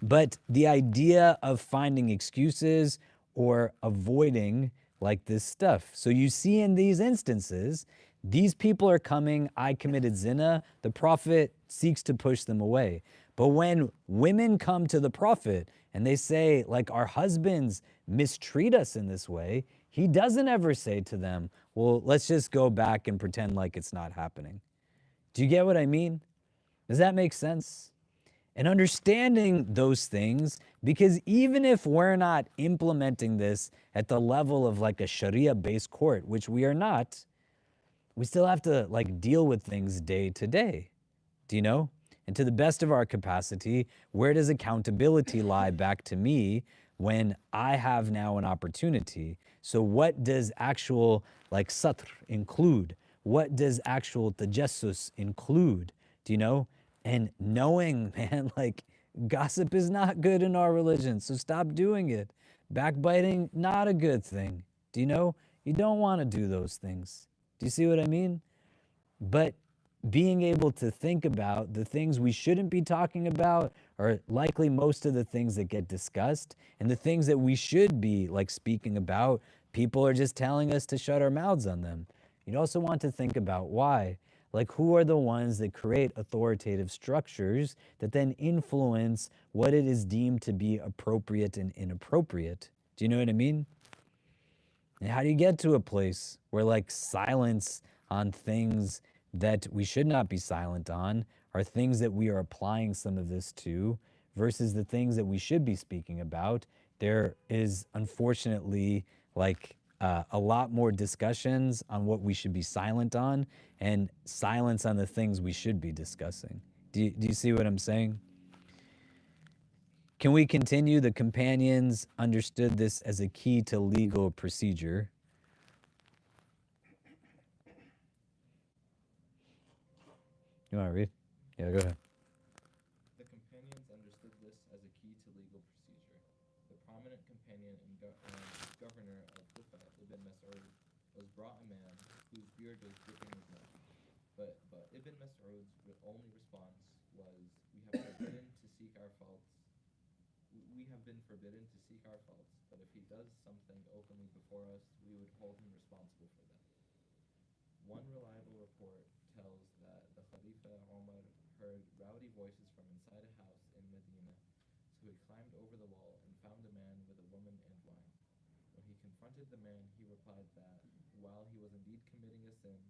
But the idea of finding excuses or avoiding like this stuff. So you see in these instances, these people are coming, I committed zina, the Prophet seeks to push them away. But when women come to the Prophet and they say, like, our husbands mistreat us in this way, he doesn't ever say to them, well, let's just go back and pretend like it's not happening. Do you get what I mean? Does that make sense? And understanding those things, because even if we're not implementing this at the level of like a Sharia-based court, which we are not, we still have to like deal with things day to day. Do you know? And to the best of our capacity, where does accountability lie back to me when I have now an opportunity? So what does actual like satr include? What does actual tajassus include? Do you know? And knowing, man, like gossip is not good in our religion, so stop doing it. Backbiting, not a good thing. Do you know? You don't want to do those things. Do you see what I mean? But being able to think about the things we shouldn't be talking about are likely most of the things that get discussed, and the things that we should be like speaking about, people are just telling us to shut our mouths on them. You'd also want to think about why. Like, who are the ones that create authoritative structures that then influence what it is deemed to be appropriate and inappropriate? Do you know what I mean? And how do you get to a place where like silence on things that we should not be silent on are things that we are applying some of this to versus the things that we should be speaking about there is unfortunately like a lot more discussions on what we should be silent on and silence on the things we should be discussing. Do you see what I'm saying? Can we continue? The companions understood this as a key to legal procedure. You want to read? Yeah, go ahead. The companions understood this as a key to legal procedure. The prominent companion and governor of Kufa, Ibn Mas'ud, was brought a man whose beard was dripping with milk. But Ibn Mas'ud's only response was, "We have forbidden to seek our faults. We have been forbidden to seek our faults, but if he does something openly before us, we would hold him responsible for that." One reliable report tells that the Khalifa Omar heard rowdy voices from inside a house in Medina, so he climbed over the wall and found a man with a woman and wine. When he confronted the man, he replied that, while he was indeed committing a sin,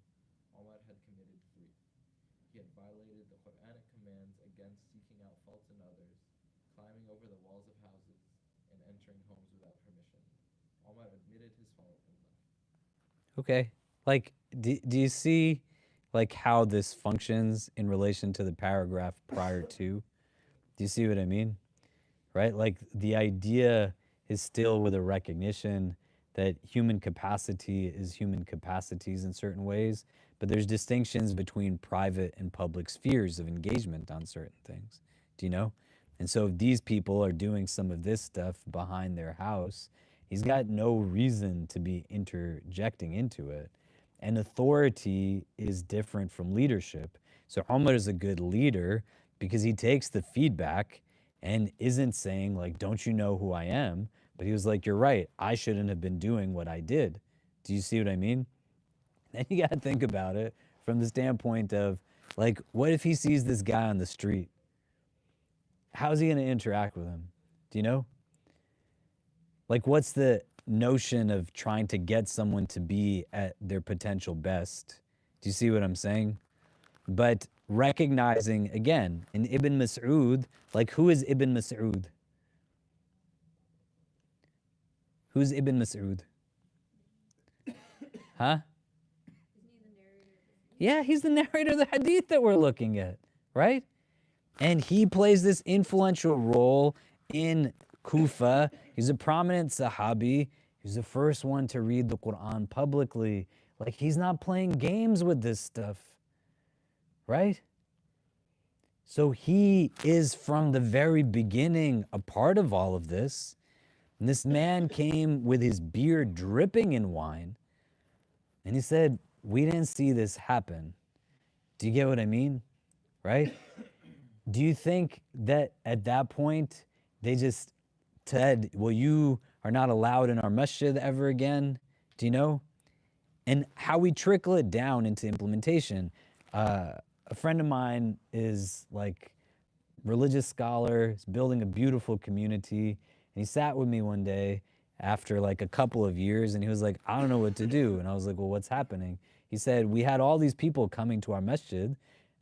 Omar had committed three. He had violated the Quranic commands against seeking out faults in others, climbing over the walls of houses, and entering homes without permission. Omar admitted his fault and left. Okay. Like, do you see like how this functions in relation to the paragraph prior to? Do you see what I mean? Right? Like the idea is still with a recognition that human capacity is human capacities in certain ways, but there's distinctions between private and public spheres of engagement on certain things. Do you know? And so if these people are doing some of this stuff behind their house, he's got no reason to be interjecting into it. And authority is different from leadership. So Umar is a good leader because he takes the feedback and isn't saying like, don't you know who I am? But he was like, you're right, I shouldn't have been doing what I did. Do you see what I mean? Then you gotta think about it from the standpoint of like, what if he sees this guy on the street? How's he gonna interact with him? Do you know? Like, what's the notion of trying to get someone to be at their potential best? Do you see what I'm saying? But recognizing, again, in Ibn Mas'ud, like, who is Ibn Mas'ud? Who's Ibn Mas'ud? Huh? Yeah, he's the narrator of the Hadith that we're looking at, right? And he plays this influential role in Kufa. He's a prominent Sahabi. He's the first one to read the Quran publicly. Like, he's not playing games with this stuff, right? So he is from the very beginning a part of all of this. And this man came with his beard dripping in wine. And he said, we didn't see this happen. Do you get what I mean? Right? Do you think that at that point they just said, well, you are not allowed in our masjid ever again? Do you know? And how we trickle it down into implementation. A friend of mine is like religious scholar, is building a beautiful community. And he sat with me one day after like a couple of years and he was like, I don't know what to do. And I was like, well, what's happening? He said, we had all these people coming to our masjid,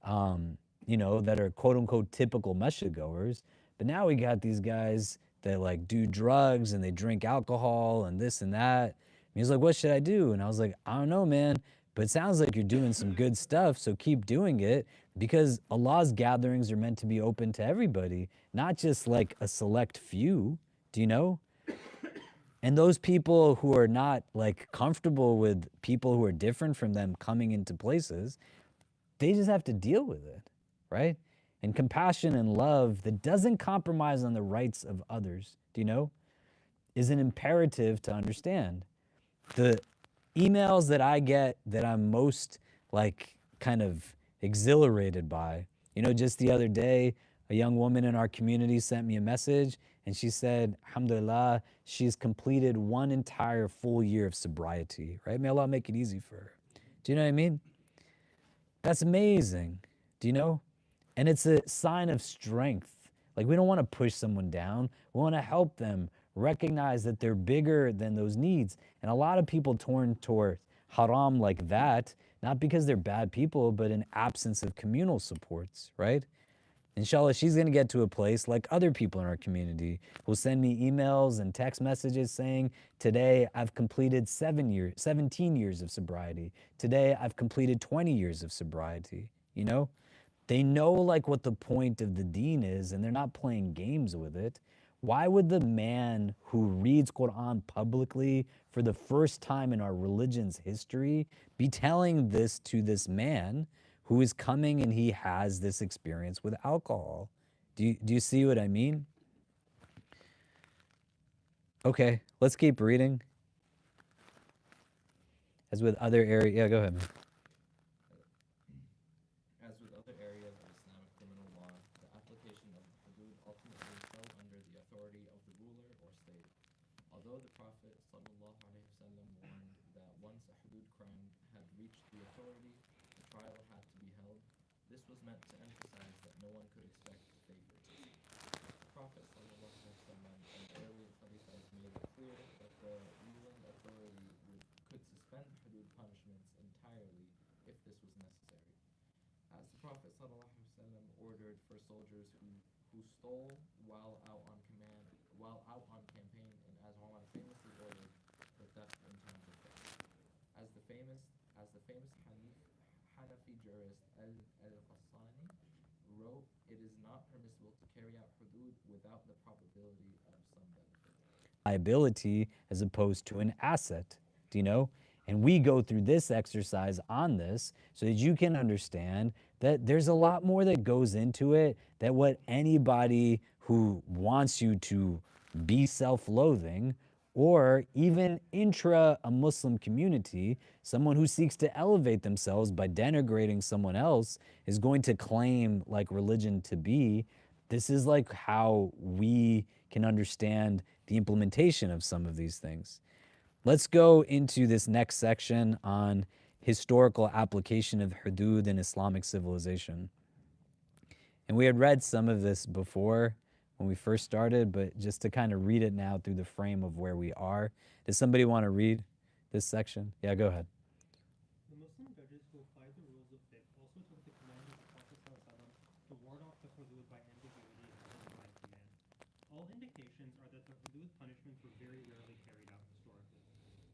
you know, that are quote unquote typical masjid goers. But now we got these guys that like do drugs and they drink alcohol and this and that. And he was like, what should I do? And I was like, I don't know, man, but it sounds like you're doing some good stuff. So keep doing it because Allah's gatherings are meant to be open to everybody, not just like a select few. Do you know? And those people who are not like comfortable with people who are different from them coming into places, they just have to deal with it, right? And compassion and love that doesn't compromise on the rights of others, do you know, is an imperative to understand. The emails that I get that I'm most like kind of exhilarated by, you know, just the other day, a young woman in our community sent me a message and she said, alhamdulillah, she's completed one entire full year of sobriety, right? May Allah make it easy for her. Do you know what I mean? That's amazing. Do you know? And it's a sign of strength. Like, we don't want to push someone down. We want to help them recognize that they're bigger than those needs. And a lot of people turn toward haram like that, not because they're bad people, but in absence of communal supports, right? Inshallah, she's going to get to a place like other people in our community who will send me emails and text messages saying, today I've completed 17 years of sobriety. Today I've completed 20 years of sobriety. You know, they know like what the point of the deen is and they're not playing games with it. Why would the man who reads Quran publicly for the first time in our religion's history be telling this to this man who is coming and he has this experience with alcohol? Do you see what I mean? Okay, let's keep reading. As with other areas, yeah, go ahead, man. As with other areas of Islamic criminal law, the application of the hudud ultimately fell under the authority of the ruler or state. Although the Prophet ﷺ warned that once a hudud crime had reached the authority, the trial had to be held, this was meant to emphasize that no one could expect favoritism. The Prophet ﷺ and early Khalifas made it clear that the ruling authority could suspend hudud punishments entirely if this was necessary. As the Prophet ﷺ ordered for soldiers who stole while out on campaign, and as Omar famously ordered for theft in times of peace. As the famous Hanafi jurist al-Qassani wrote, it is not permissible to carry out hudud without the probability of some benefit. Liability as opposed to an asset. Do you know? And we go through this exercise on this so that you can understand that there's a lot more that goes into it, that what anybody who wants you to be self loathing, or even intra a Muslim community, someone who seeks to elevate themselves by denigrating someone else is going to claim like religion to be. This is like how we can understand the implementation of some of these things. Let's go into this next section on historical application of hudud in Islamic civilization. And we had read some of this before when we first started, but just to kind of read it now through the frame of where we are. Does somebody want to read this section? Yeah, go ahead. The Muslim judges who applied the rules of fiqh also took the command of the Prophet ﷺ to ward off the hudud by ambiguity and the divine command. All indications are that the hudud punishments were very rarely carried out historically.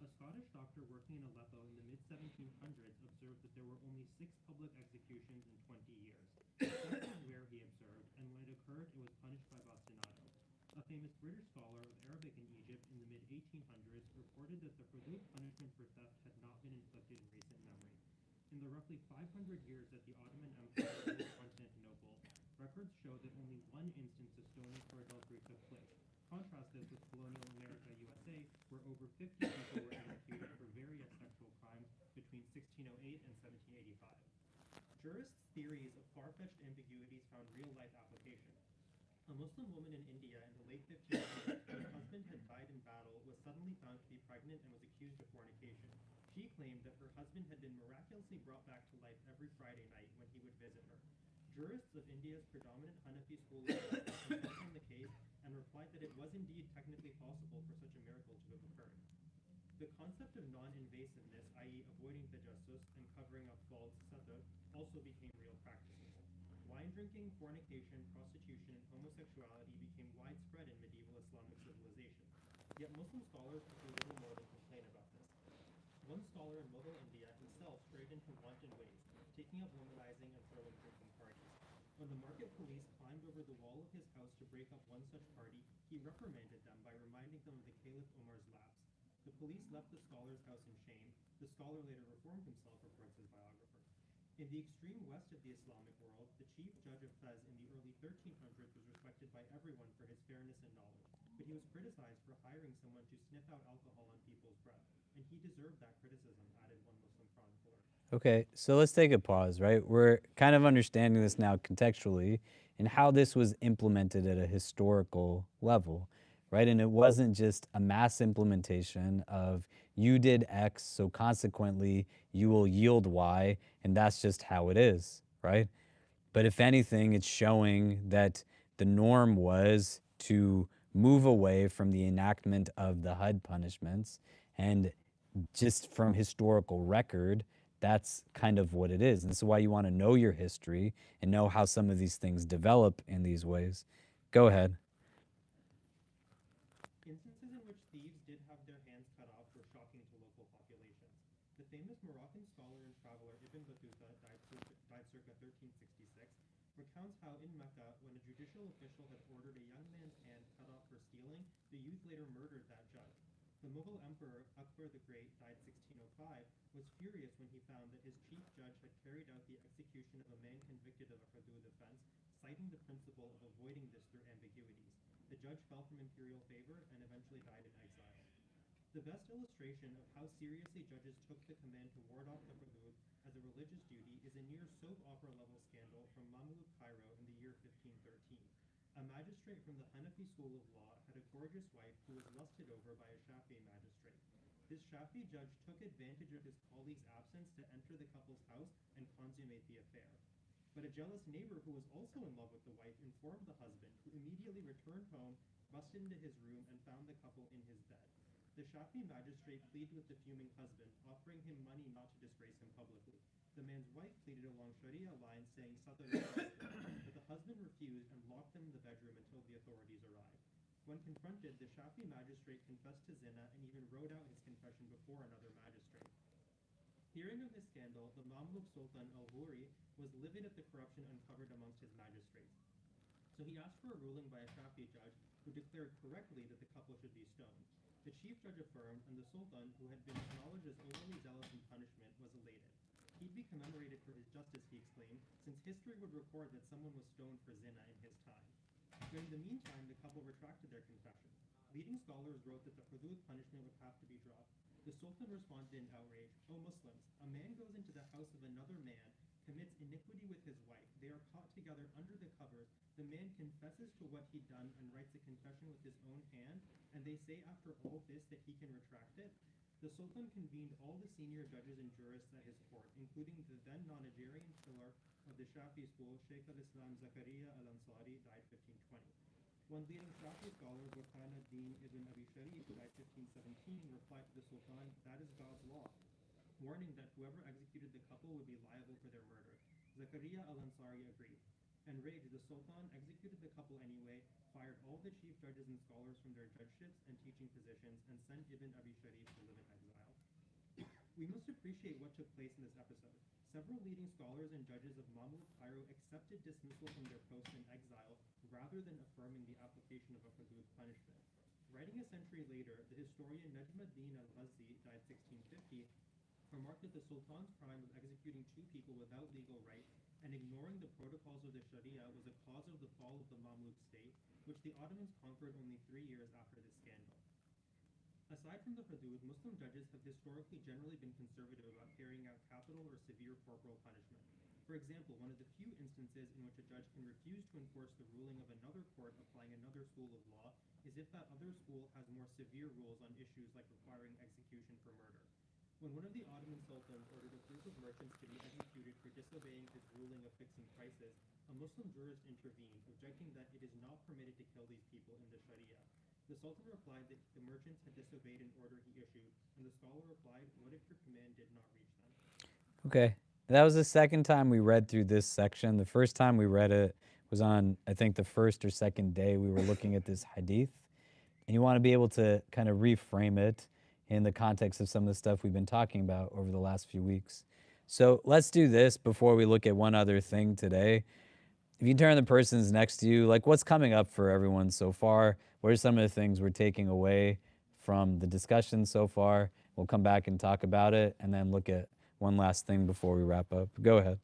A Scottish doctor working in Aleppo in the mid-1700s observed that there were only 6 public executions in 20 years. This was rare, he observed, and when it occurred, it was punished by bastinado. A famous British scholar of Arabic in Egypt in the mid-1800s reported that the hudud punishment for theft had not been inflicted in recent memory. In the roughly 500 years that the Ottoman Empire ruled Constantinople, records show that only one instance of stoning for adultery took place. Contrast this with colonial America, USA, where over 50 people were executed for various sexual crimes between 1608 and 1785. Jurists' theories of far-fetched ambiguities found real-life application. A Muslim woman in India in the late 1500s, whose husband had died in battle, was suddenly found to be pregnant and was accused of fornication. She claimed that her husband had been miraculously brought back to life every Friday night when he would visit her. Jurists of India's predominant Hanafi school of thought consulted on the case and replied that it was indeed technically possible for such a miracle to have occurred. The concept of non-invasiveness, i.e. avoiding tajassus and covering up faults, satr, also became real practices. Wine drinking, fornication, prostitution, and homosexuality became widespread in medieval Islamic civilization. Yet Muslim scholars could do little more than complain about this. One scholar in Mughal India himself strayed into wanton ways, taking up womanizing and throwing drinking parties. When the market police climbed over the wall of his house to break up one such party, he reprimanded them by reminding them of the Caliph Omar's lapse. The police left the scholar's house in shame. The scholar later reformed himself, reports his biographer. In the extreme west of the Islamic world, the chief judge of Fez in the early 1300s was respected by everyone for his fairness and knowledge, but he was criticized for hiring someone to sniff out alcohol on people's breath, and he deserved that criticism, added one Muslim chronicler. Okay, so let's take a pause, right? We're kind of understanding this now contextually and how this was implemented at a historical level, right? And it wasn't just a mass implementation of you did X, so consequently you will yield Y, and that's just how it is, right? But if anything, it's showing that the norm was to move away from the enactment of the HUD punishments, and just from historical record, that's kind of what it is. And this is why you want to know your history and know how some of these things develop in these ways. Go ahead. Instances in which thieves did have their hands cut off were shocking to local populations. The famous Moroccan scholar and traveler Ibn Battuta, died circa 1366, recounts how in Mecca, when a judicial official had ordered a young man's hand cut off for stealing, the youth later murdered that judge. The Mughal emperor Akbar the Great, died 1605, was furious when he found that his chief judge had carried out the execution of a man convicted of a hudud offense, citing the principle of avoiding this through ambiguities. The judge fell from imperial favor and eventually died in exile. The best illustration of how seriously judges took the command to ward off the hudud as a religious duty is a near soap opera level scandal from Mamluk Cairo in the year 1513. A magistrate from the Hanafi school of law had a gorgeous wife who was lusted over by a Shafi'i magistrate. This Shafi'i judge took advantage of his colleague's absence to enter the couple's house and consummate the affair. But a jealous neighbor who was also in love with the wife informed the husband, who immediately returned home, busted into his room, and found the couple in his bed. The Shafi'i magistrate pleaded with the fuming husband, offering him money not to disgrace him publicly. The man's wife pleaded along Sharia lines, saying but the husband refused and locked them in the bedroom until the authorities arrived. When confronted, the Shafi'i magistrate confessed to zina and even wrote out his confession before another magistrate. Hearing of this scandal, the Mamluk Sultan al-Huri was livid at the corruption uncovered amongst his magistrates. So he asked for a ruling by a Shafi'i judge who declared correctly that the couple should be stoned. The chief judge affirmed, and the Sultan, who had been acknowledged as overly zealous in punishment, was elated. He'd be commemorated for his justice, he exclaimed, since history would record that someone was stoned for zina in his time. During the meantime, the couple retracted their confession. Leading scholars wrote that the hudud punishment would have to be dropped. The Sultan responded in outrage, "O Muslims, a man goes into the house of another man, commits iniquity with his wife. They are caught together under the covers. The man confesses to what he'd done and writes a confession with his own hand, and they say after all this that he can retract it?" The Sultan convened all the senior judges and jurists at his court, including the then nonagerian pillar of the Shafi'i school, Shaykh al-Islam Zakaria al-Ansari, died 1520. One leading Shafi'i scholar, Burhan ad-Din ibn Abi Sharif, died 1517, replied to the Sultan, "That is God's law," warning that whoever executed the couple would be liable for their murder. Zakaria al-Ansari agreed. Enraged, the Sultan executed the couple anyway, fired all the chief judges and scholars from their judgeships and teaching positions, and sent Ibn Abi Sharif to live in exile. We must appreciate what took place in this episode. Several leading scholars and judges of Mamluk Cairo accepted dismissal from their posts in exile rather than affirming the application of a hudud punishment. Writing a century later, the historian Najm ad-Din al-Ghazzi, died 1650, remarked that the Sultan's crime of executing two people without legal right and ignoring the protocols of the Sharia was a cause of the fall of the Mamluk state, which the Ottomans conquered only 3 years after this scandal. Aside from the hudud, Muslim judges have historically generally been conservative about carrying out capital or severe corporal punishment. For example, one of the few instances in which a judge can refuse to enforce the ruling of another court applying another school of law is if that other school has more severe rules on issues like requiring execution for murder. When one of the Ottoman sultans ordered a group of merchants to be executed for disobeying his ruling of fixing prices, a Muslim jurist intervened, objecting that it is not permitted to kill these people in the Sharia. The sultan replied that the merchants had disobeyed an order he issued, and the scholar replied, "What if your command did not reach them?" Okay. That was the second time we read through this section. The first time we read it was on, I think, the first or second day we were looking at this hadith. And you want to be able to kind of reframe it in the context of some of the stuff we've been talking about over the last few weeks. So let's do this before we look at one other thing today. If you turn the persons next to you, like what's coming up for everyone so far? What are some of the things we're taking away from the discussion so far? We'll come back and talk about it and then look at one last thing before we wrap up. Go ahead.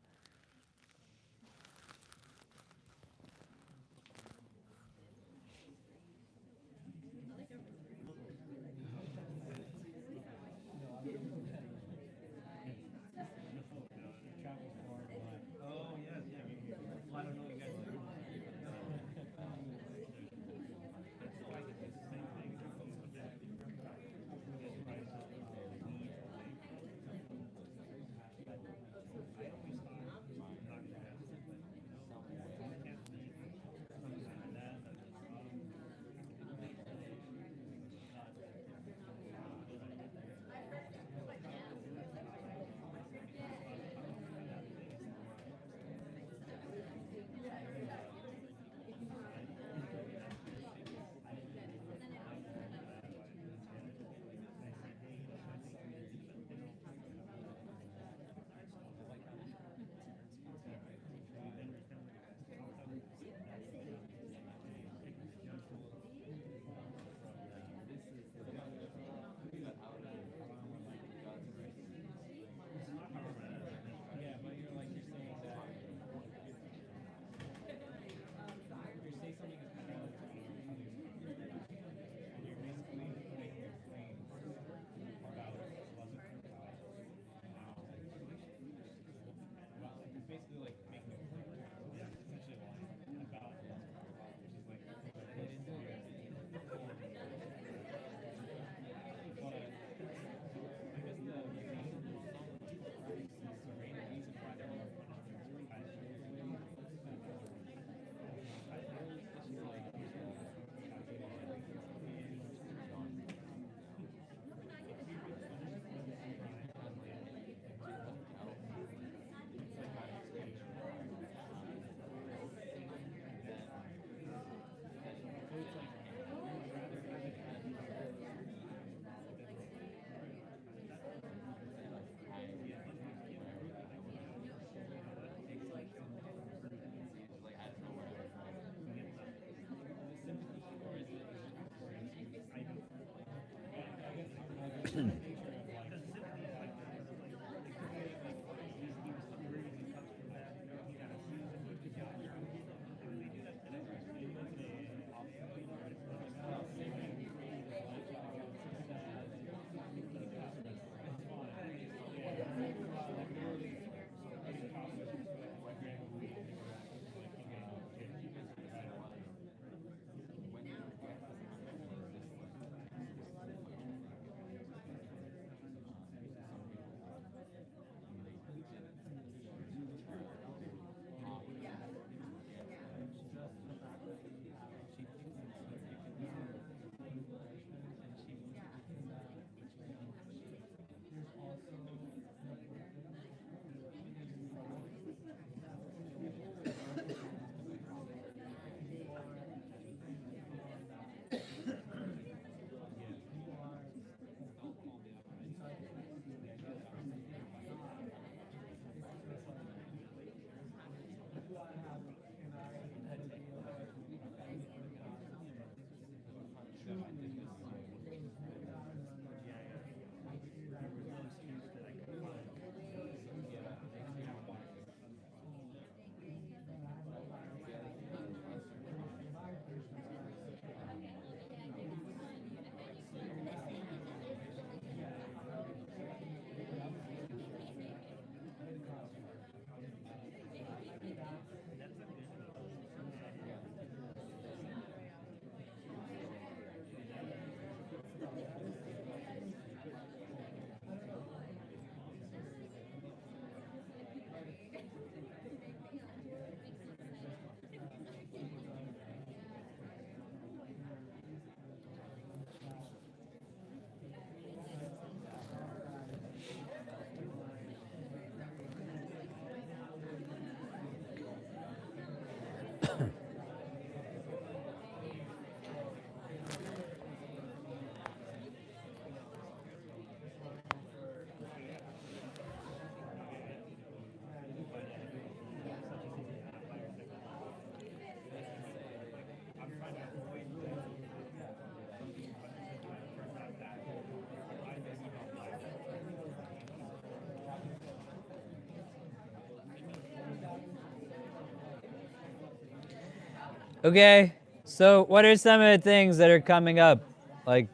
Okay, so what are some of the things that are coming up? Like,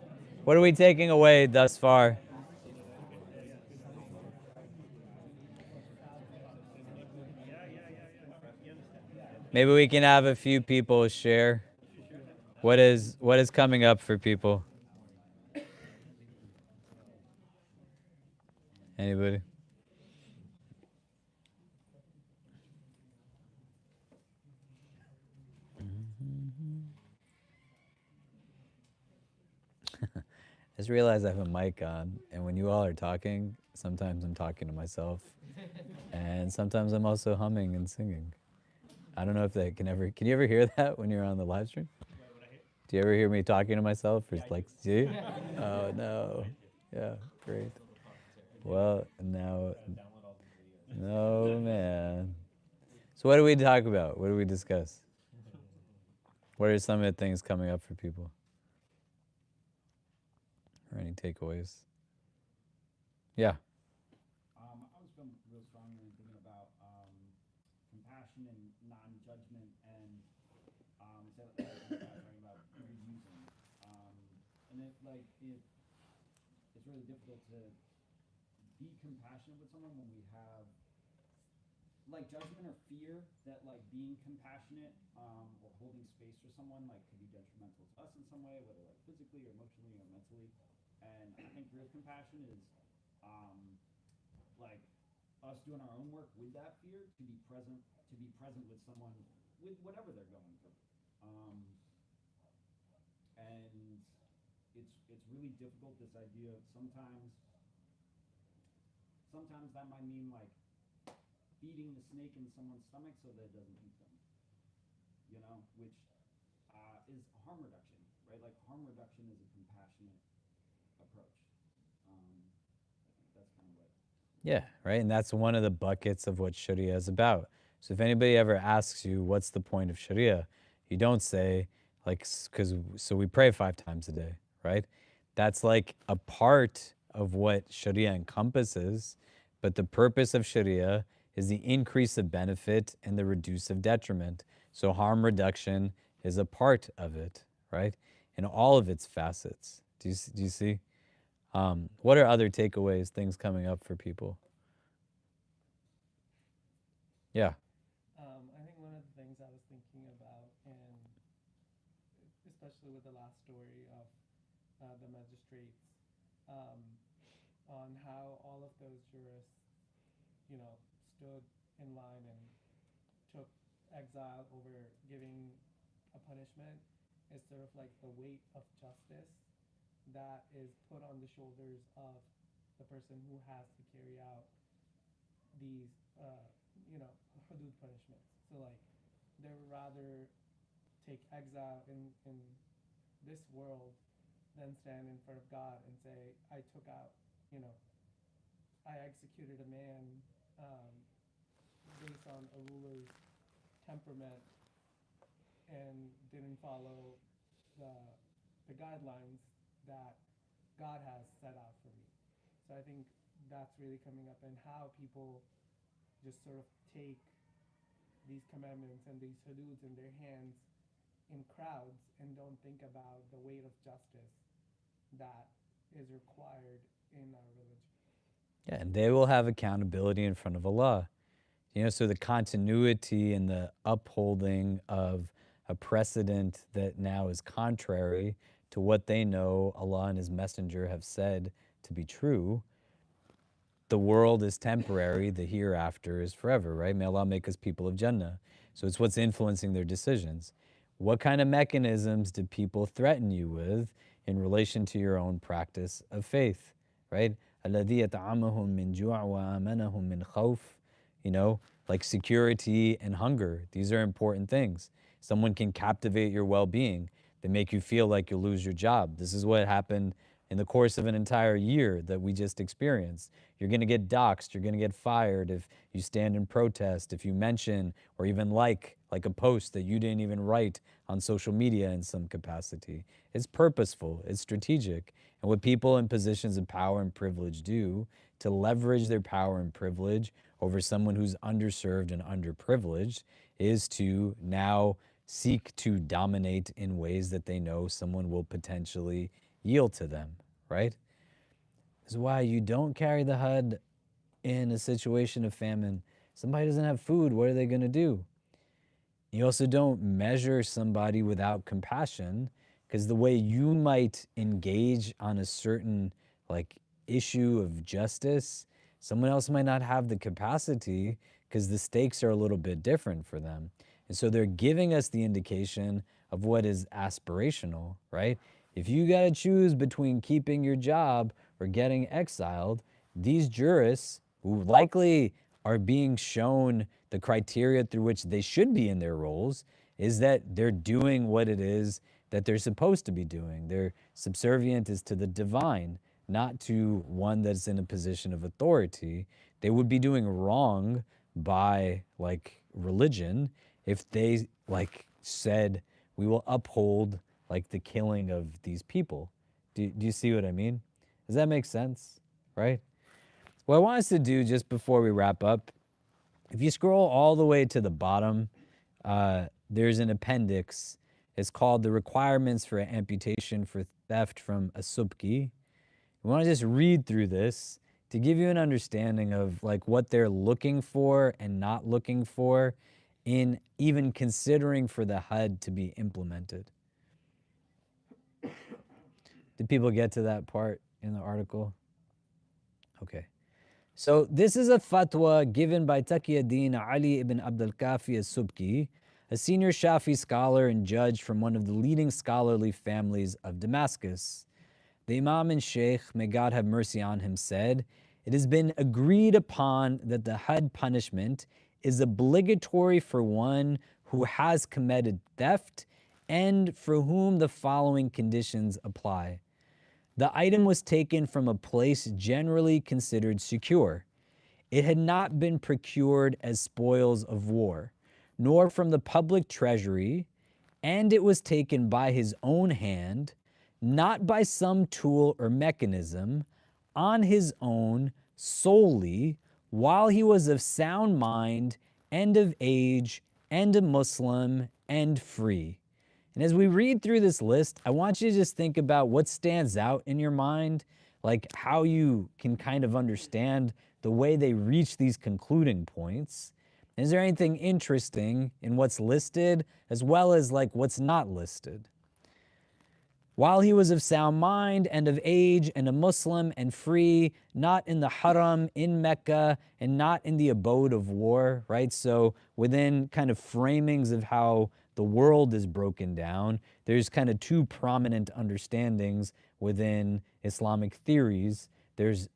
what are we taking away thus far? Maybe we can have a few people share what is coming up for people. Anybody? I just realized I have a mic on, and when you all are talking, sometimes I'm talking to myself, and sometimes I'm also humming and singing. I don't know if they can ever. Can you ever hear that when you're on the live stream? Do you ever hear me talking to myself, or like, see? Oh no. Yeah, great. Well, now, no man. So what do we talk about? What do we discuss? What are some of the things coming up for people? Or any takeaways? Yeah. I was feeling real strongly in thinking about compassion and non-judgment, and instead of talking about reusing, and it's really difficult to be compassionate with someone when we have like judgment or fear that like being compassionate or holding space for someone like could be detrimental to us in some way, whether like physically or emotionally or mentally. And I think real compassion is like us doing our own work with that fear to be present with someone with whatever they're going through. And it's really difficult, this idea of sometimes that might mean like feeding the snake in someone's stomach so that it doesn't eat them, you know, which is harm reduction, right? Like harm reduction is a compassionate approach. I think that's kind of what. Yeah, right. And that's one of the buckets of what Sharia is about. So if anybody ever asks you what's the point of Sharia, you don't say like, so we pray 5 times a day, right? That's like a part of what Sharia encompasses, but the purpose of Sharia is the increase of benefit and the reduce of detriment. So harm reduction is a part of it, right? In all of its facets. Do you see? What are other takeaways, things coming up for people? Yeah. I think one of the things I was thinking about, and especially with the last story of the magistrates, um, on how all of those jurists, stood in line and took exile over giving a punishment, is sort of like the weight of justice that is put on the shoulders of the person who has to carry out these, hudud punishments. So like, they would rather take exile in this world than stand in front of God and say, I took out, you know, I executed a man um, based on a ruler's temperament and didn't follow the the guidelines that God has set out for me. So I think that's really coming up, and how people just sort of take these commandments and these hududs in their hands in crowds and don't think about the weight of justice that is required in our religion. Yeah, and they will have accountability in front of Allah. So the continuity and the upholding of a precedent that now is contrary to what they know Allah and His Messenger have said to be true. The world is temporary, the hereafter is forever, right? May Allah make us people of Jannah. So it's what's influencing their decisions. What kind of mechanisms do people threaten you with in relation to your own practice of faith, right? الَّذِي يَطْعَمُهُم مِّن جُوعٍ وَآمَنَهُم مِّن خَوْفٍ. Like security and hunger. These are important things. Someone can captivate your well-being. They make you feel like you'll lose your job. This is what happened in the course of an entire year that we just experienced. You're going to get doxxed. You're going to get fired if you stand in protest, if you mention or even like a post that you didn't even write on social media in some capacity. It's purposeful. It's strategic. And what people in positions of power and privilege do to leverage their power and privilege over someone who's underserved and underprivileged is to now seek to dominate in ways that they know someone will potentially yield to them, right? This is why you don't carry the HUD in a situation of famine. Somebody doesn't have food, what are they going to do? You also don't measure somebody without compassion, because the way you might engage on a certain issue of justice, someone else might not have the capacity because the stakes are a little bit different for them. And so they're giving us the indication of what is aspirational, right? If you got to choose between keeping your job or getting exiled, these jurists who likely are being shown the criteria through which they should be in their roles is that they're doing what it is that they're supposed to be doing. They're subservient is to the divine, not to one that's in a position of authority. They would be doing wrong by religion if they said we will uphold the killing of these people. Do you see what I mean? Does that make sense? Right? What I want us to do just before we wrap up, if you scroll all the way to the bottom, there's an appendix. It's called The Requirements for Amputation for Theft from a Subki. We want to just read through this to give you an understanding of what they're looking for and not looking for in even considering for the HUD to be implemented. Did people get to that part in the article? Okay. So this is a fatwa given by Taqiyuddin Ali ibn Abdul Kafi as-Subki, a senior Shafi scholar and judge from one of the leading scholarly families of Damascus. The Imam and Sheikh, may God have mercy on him, said, "It has been agreed upon that the had punishment is obligatory for one who has committed theft and for whom the following conditions apply. The item was taken from a place generally considered secure. It had not been procured as spoils of war, nor from the public treasury, and it was taken by his own hand, not by some tool or mechanism, on his own solely while he was of sound mind and of age and a Muslim and free. And as we read through this list, I want you to just think about what stands out in your mind, like how you can kind of understand the way they reach these concluding points. Is there anything interesting in what's listed as well as like what's not listed? While he was of sound mind and of age and a Muslim and free, not in the haram in Mecca and not in the abode of war, right? So within kind of framings of how the world is broken down, there's kind of two prominent understandings within Islamic theories. There's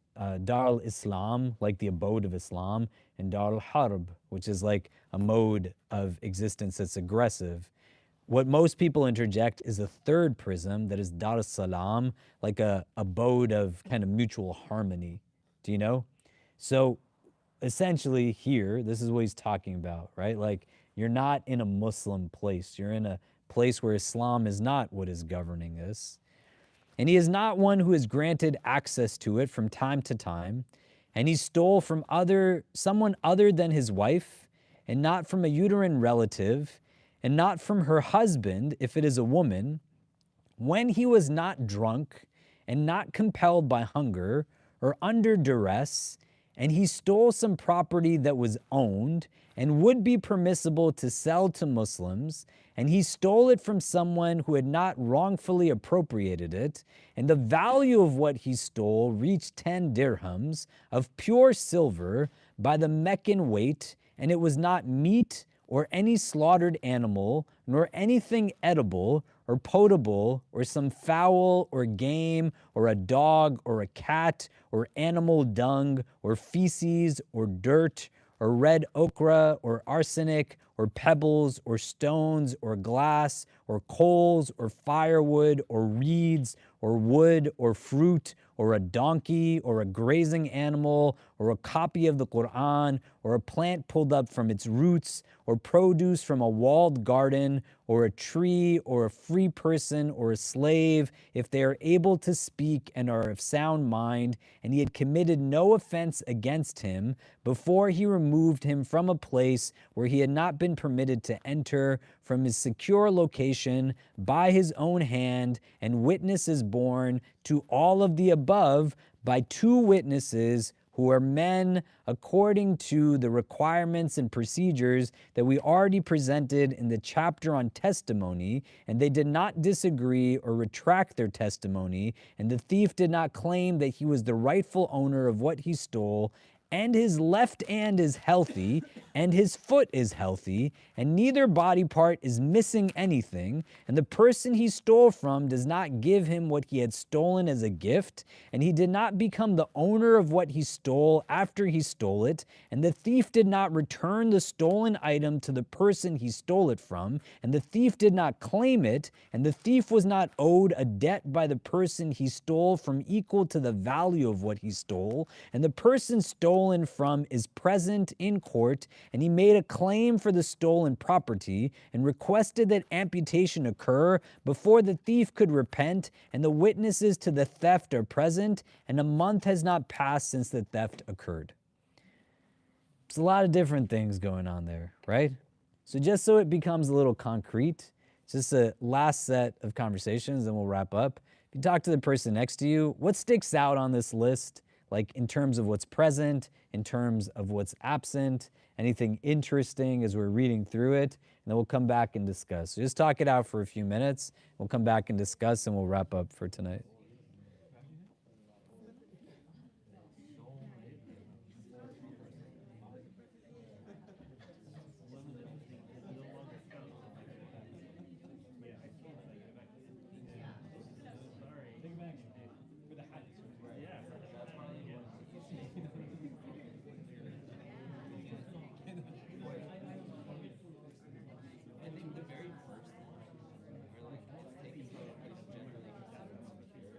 Dar al-Islam, like the abode of Islam, and Dar al-Harb, which is like a mode of existence that's aggressive. What most people interject is a third prism that is Dar es-Salam, like a abode of kind of mutual harmony. Do you know? So essentially here, this is what he's talking about, right? Like you're not in a Muslim place. You're in a place where Islam is not what is governing this. And he is not one who is granted access to it from time to time. And he stole from someone other than his wife, and not from a uterine relative, and not from her husband, if it is a woman, when he was not drunk and not compelled by hunger or under duress, and he stole some property that was owned and would be permissible to sell to Muslims, and he stole it from someone who had not wrongfully appropriated it, and the value of what he stole reached 10 dirhams of pure silver by the Meccan weight, and it was not meat or any slaughtered animal, nor anything edible or potable, or some fowl or game, or a dog or a cat, or animal dung, or feces, or dirt, or red ochre, or arsenic, or pebbles, or stones, or glass, or coals, or firewood, or reeds, or wood, or fruit, or a donkey, or a grazing animal, or a copy of the Quran, or a plant pulled up from its roots, or produce from a walled garden, or a tree, or a free person, or a slave, if they are able to speak and are of sound mind, and he had committed no offense against him before he removed him from a place where he had not been permitted to enter, from his secure location by his own hand, and witness is borne to all of the above by two witnesses who are men according to the requirements and procedures that we already presented in the chapter on testimony, and they did not disagree or retract their testimony, and the thief did not claim that he was the rightful owner of what he stole, and his left hand is healthy, and his foot is healthy, and neither body part is missing anything, and the person he stole from does not give him what he had stolen as a gift, and he did not become the owner of what he stole after he stole it, and the thief did not return the stolen item to the person he stole it from, and the thief did not claim it, and the thief was not owed a debt by the person he stole from equal to the value of what he stole, and the person stolen from is present in court, and he made a claim for the stolen property and requested that amputation occur before the thief could repent, and the witnesses to the theft are present, and a month has not passed since the theft occurred. There's a lot of different things going on there, right? So just so it becomes a little concrete, just a last set of conversations, then we'll wrap up. If you talk to the person next to you, what sticks out on this list? Like in terms of what's present, in terms of what's absent, anything interesting as we're reading through it, and then we'll come back and discuss. So just talk it out for a few minutes. We'll come back and discuss, and we'll wrap up for tonight. I think the very first line, where like it's taken from, it's generally considered secure,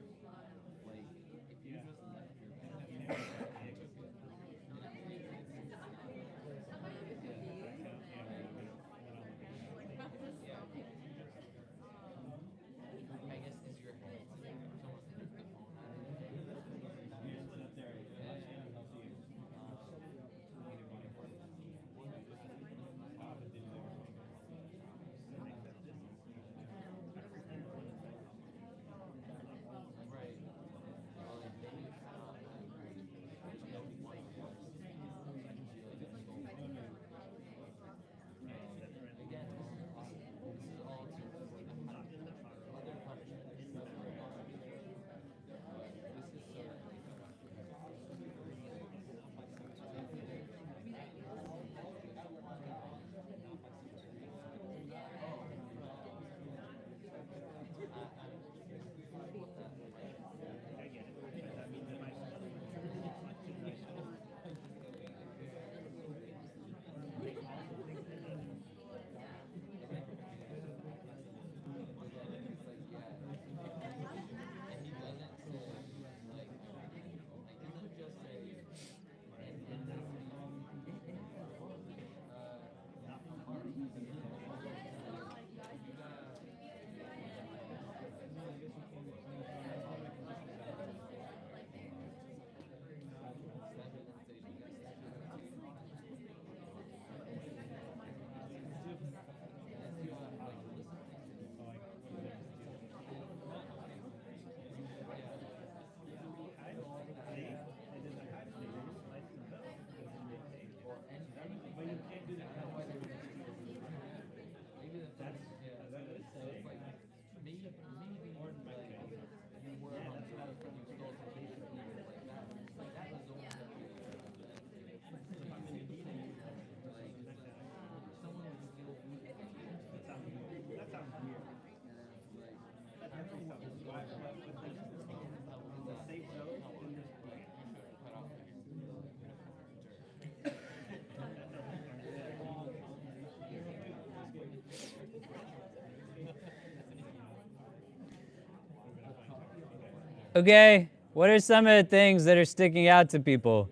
Okay, what are some of the things that are sticking out to people?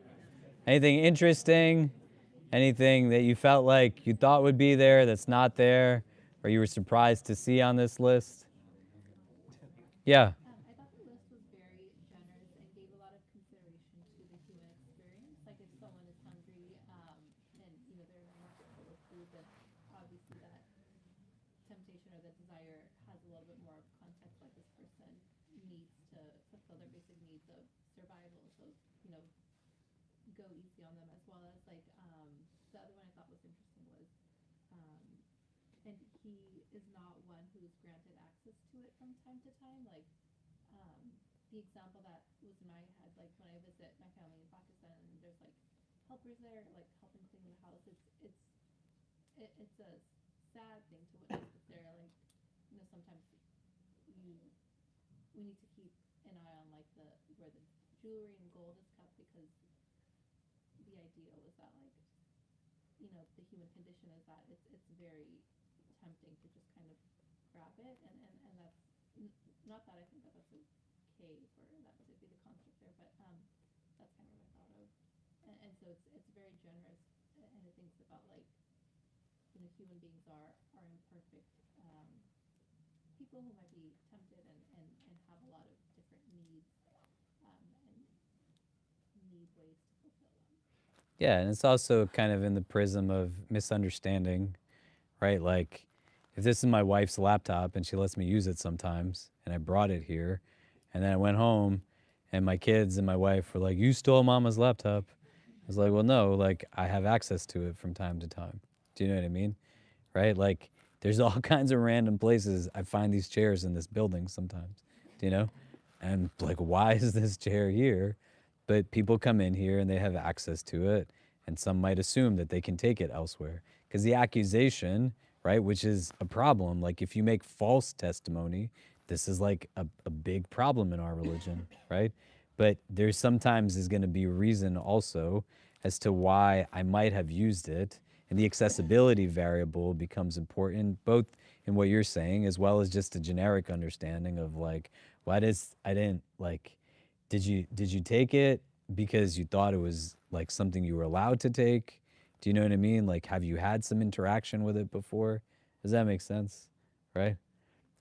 Anything interesting? Anything that you felt like you thought would be there that's not there, or you were surprised to see on this list? Yeah. I thought the list was very generous and gave a lot of consideration to the human experience. Like if someone is hungry, and they're not full of food, then obviously that temptation or that desire has a little bit more of context. Like this person needs to fulfill their basic needs of survival, so go easy on them, as well as like the other one I thought was interesting was and he is not one who is granted access to it from time to time. Like the example that was in my head, like when I visit my family in Pakistan, and there's like helpers there, like helping clean the house. It's a sad thing to witness, but they're like, sometimes we need to keep an eye on like where the jewelry and gold is kept, because the idea was that like the human condition is that it's very tempting to just kind of grab it, and that's not that I think that that's okay for that to be the concept there, but that's kind of what I thought of, and so it's very generous, and it thinks about like human beings are imperfect people who might be tempted and have a lot of different needs, and need ways to fulfill them. Yeah, and it's also kind of in the prism of misunderstanding, right? Like, if this is my wife's laptop and she lets me use it sometimes, and I brought it here, and then I went home, and my kids and my wife were like, "You stole Mama's laptop." I was like, "Well, no, like I have access to it from time to time." Do you know what I mean? Right? Like, there's all kinds of random places I find these chairs in this building sometimes. Do you know? And like, why is this chair here? But people come in here and they have access to it, and some might assume that they can take it elsewhere. Because the accusation, right, which is a problem, like if you make false testimony, this is like a big problem in our religion, right? But there's sometimes is going to be a reason also as to why I might have used it. And the accessibility variable becomes important, both in what you're saying as well as just a generic understanding of like, I didn't like, did you take it because you thought it was like something you were allowed to take? Do you know what I mean? Like, have you had some interaction with it before? Does that make sense? Right?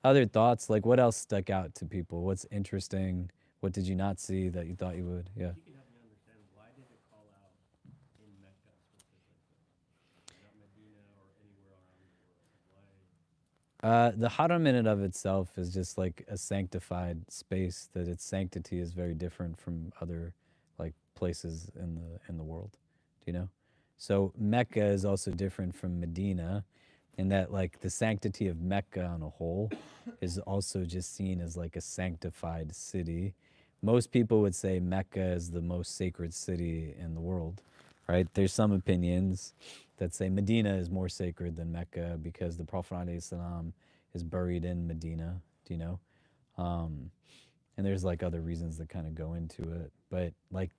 Other thoughts? Like, what else stuck out to people? What's interesting? What did you not see that you thought you would? Yeah. If you can help me understand, why did it call out in Mecca specifically, not Medina or anywhere around the world? Why? The haram in and of itself is just like a sanctified space. That its sanctity is very different from other like places in the world. Do you know? So Mecca is also different from Medina, in that like the sanctity of Mecca on a whole is also just seen as like a sanctified city. Most people would say Mecca is the most sacred city in the world, right? There's some opinions that say Medina is more sacred than Mecca because the Prophet ﷺ is buried in Medina, do you know? And there's like other reasons that kind of go into it. But like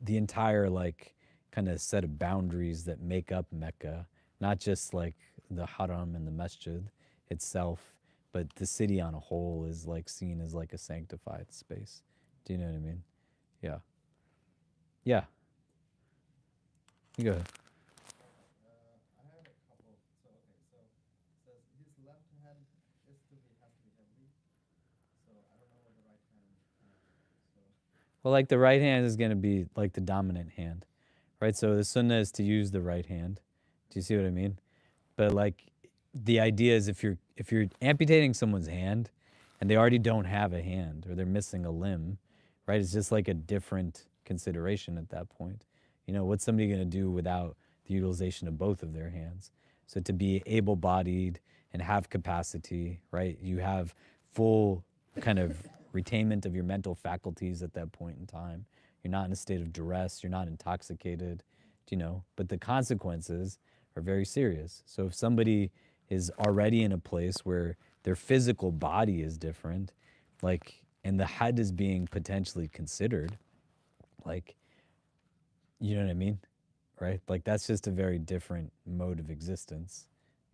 the entire like kind of set of boundaries that make up Mecca, not just like the haram and the masjid itself, but the city on a whole is like seen as like a sanctified space. Do you know what I mean? Yeah. Yeah. You go ahead. I have a couple. So okay, so it says his left hand is to be has to be heavy. So I don't know what the right hand. So Well, like the right hand is going to be like the dominant hand, right? So the sunnah is to use the right hand. Do you see what I mean? But like the idea is if you're amputating someone's hand and they already don't have a hand or they're missing a limb, right? It's just like a different consideration at that point. You know, what's somebody going to do without the utilization of both of their hands? So to be able-bodied and have capacity, right? You have full kind of retainment of your mental faculties at that point in time. You're not in a state of duress. You're not intoxicated, you know. But the consequences are very serious. So if somebody is already in a place where their physical body is different, like, and the head is being potentially considered, like, you know what I mean? Right? Like, that's just a very different mode of existence,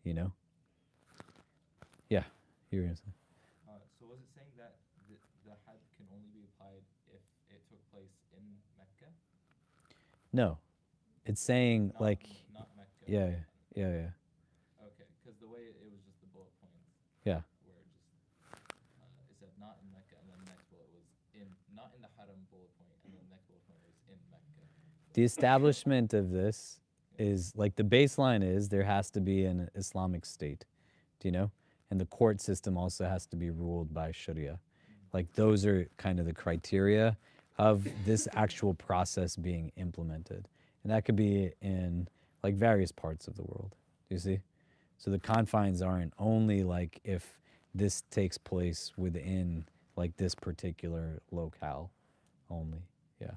you know? Yeah, you were gonna say. so was it saying that the had can only be applied No, it's saying Not, like, not Mecca. yeah, yeah, yeah, Okay, because the way it was just the bullet points yeah. where it just it said not in Mecca, and then the next bullet was in not in the Haram bullet point, and then the next bullet point was in Mecca. The establishment of this Yeah. is like the baseline is there has to be an Islamic state, do you know? And the court system also has to be ruled by Sharia. Like those are kind of the criteria of this actual process being implemented. And that could be in like various parts of the world. Do you see? So the confines aren't only like if this takes place within like this particular locale only. Yeah.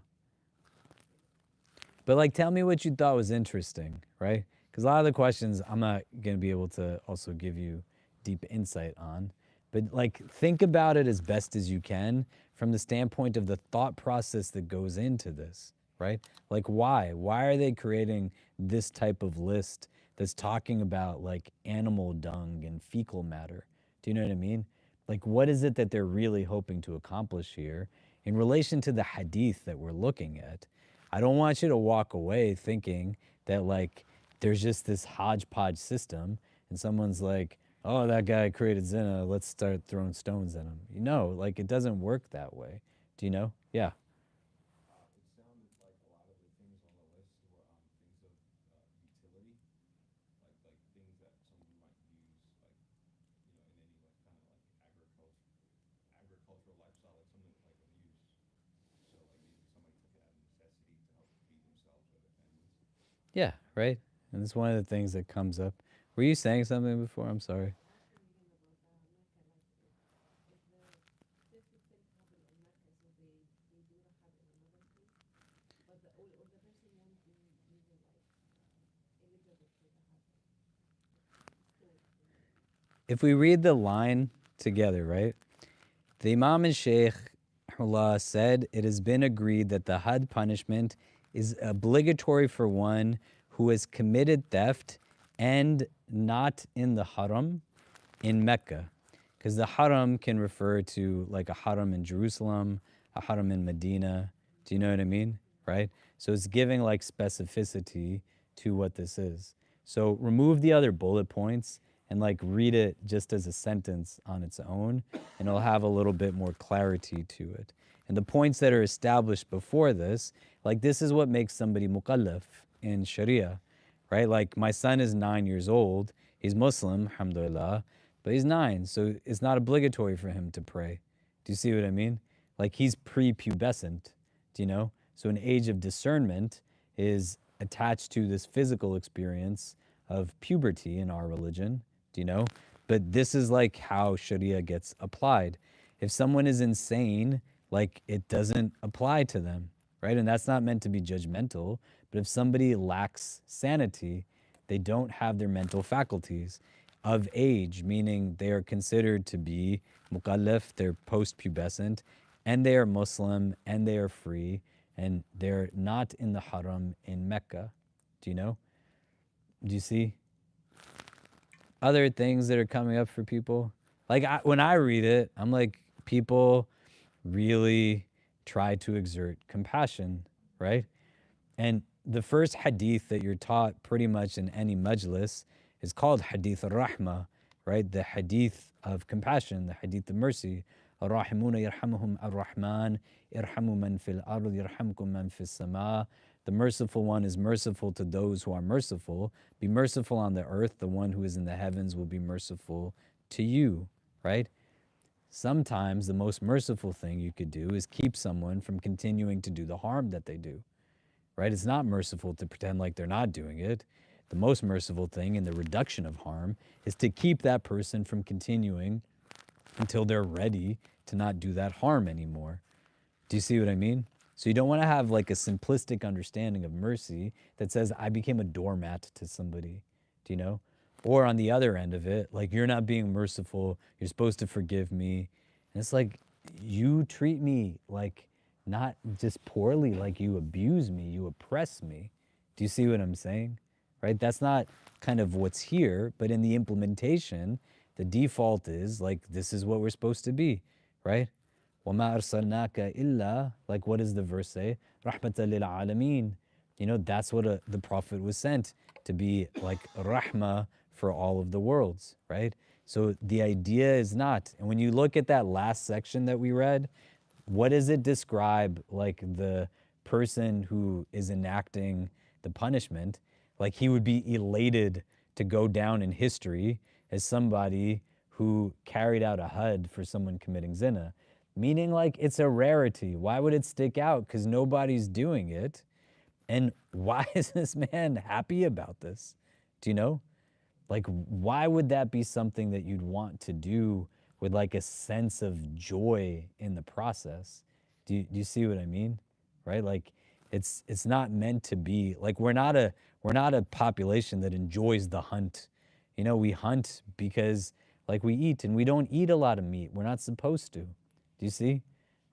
But like, tell me what you thought was interesting, right? Because a lot of the questions I'm not going to be able to also give you deep insight on. But like, think about it as best as you can from the standpoint of the thought process that goes into this, right? Like, why? Why are they creating this type of list that's talking about like animal dung and fecal matter? Do you know what I mean? Like, what is it that they're really hoping to accomplish here in relation to the hadith that we're looking at? I don't want you to walk away thinking that like there's just this hodgepodge system and someone's like, oh, that guy created zina, let's start throwing stones at him. You know, like it doesn't work that way. Do you know? Yeah. It sounded like a lot of the things on the list were things of utility, like things that someone might use, like in any like kind of like agricultural lifestyle, like something like of use. So like maybe somebody took it out of necessity to help feed themselves or their families. Yeah, right? And it's one of the things that comes up. Were you saying something before? I'm sorry. If we read the line together, right? The Imam and Shaykh Allah said, it has been agreed that the had punishment is obligatory for one who has committed theft and not in the haram in Mecca. Because the haram can refer to like a haram in Jerusalem, a haram in Medina. Do you know what I mean? Right? So it's giving like specificity to what this is. So remove the other bullet points and like read it just as a sentence on its own, and it'll have a little bit more clarity to it. And the points that are established before this, like this is what makes somebody mukallaf in Sharia, right? Like my son is 9 years old. He's Muslim, alhamdulillah, but he's 9, so it's not obligatory for him to pray. Do you see what I mean? Like he's prepubescent, do you know? So an age of discernment is attached to this physical experience of puberty in our religion, do you know? But this is like how Sharia gets applied. If someone is insane, like it doesn't apply to them, right? And that's not meant to be judgmental, but if somebody lacks sanity, they don't have their mental faculties of age, meaning they are considered to be mukallaf, they're post-pubescent, and they are Muslim, and they are free, and they're not in the haram in Mecca. Do you know? Do you see? Other things that are coming up for people? Like when I read it, I'm like, people really try to exert compassion, right? And the first hadith that you're taught pretty much in any majlis is called Hadith al-Rahma, right? The hadith of compassion, the hadith of mercy. الراحمون يرحمهم الرحمن ارحموا من في الأرض يرحمكم من في السماء. The merciful one is merciful to those who are merciful. Be merciful on the earth. The one who is in the heavens will be merciful to you, right? Sometimes the most merciful thing you could do is keep someone from continuing to do the harm that they do, right? It's not merciful to pretend like they're not doing it. The most merciful thing in the reduction of harm is to keep that person from continuing until they're ready to not do that harm anymore. Do you see what I mean? So you don't want to have like a simplistic understanding of mercy that says, I became a doormat to somebody. Do you know? Or on the other end of it, like you're not being merciful, you're supposed to forgive me. And it's like, you treat me like not just poorly, like you abuse me, you oppress me. Do you see what I'm saying? Right? That's not kind of what's here, but in the implementation, the default is like, this is what we're supposed to be, right? وَمَا أَرْسَلْنَاكَ إِلَّا, like what does the verse say? رَحْمَةً لِلْعَالَمِينَ. You know, that's what the Prophet was sent to be, like rahmah for all of the worlds, right? So the idea is not, and when you look at that last section that we read, what does it describe, like the person who is enacting the punishment? Like he would be elated to go down in history as somebody who carried out a had for someone committing zina, meaning like it's a rarity. Why would it stick out? Because nobody's doing it. And why is this man happy about this? Do you know? Like, why would that be something that you'd want to do with like a sense of joy in the process? Do you see what I mean? Right? Like, it's not meant to be like we're not a population that enjoys the hunt. You know, we hunt because like we eat and we don't eat a lot of meat. We're not supposed to. Do you see?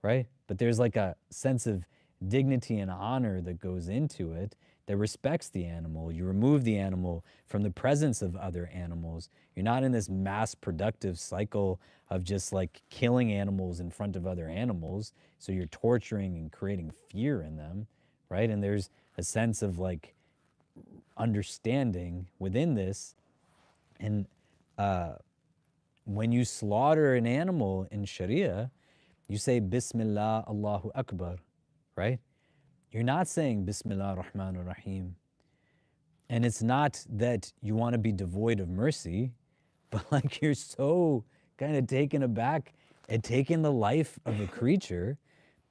Right? But there's like a sense of dignity and honor that goes into it that respects the animal. You remove the animal from the presence of other animals. You're not in this mass productive cycle of just like killing animals in front of other animals. So you're torturing and creating fear in them, right? And there's a sense of like understanding within this. And when you slaughter an animal in Sharia, you say Bismillah, Allahu Akbar, right? You're not saying Bismillah Rahman Rahim. And it's not that you want to be devoid of mercy, but like you're so kind of taken aback at taking the life of a creature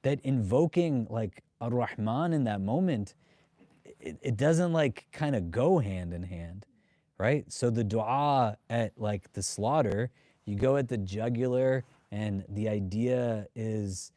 that invoking like Ar-Rahman in that moment, it doesn't like kind of go hand in hand, right? So the dua at like the slaughter, you go at the jugular, and the idea is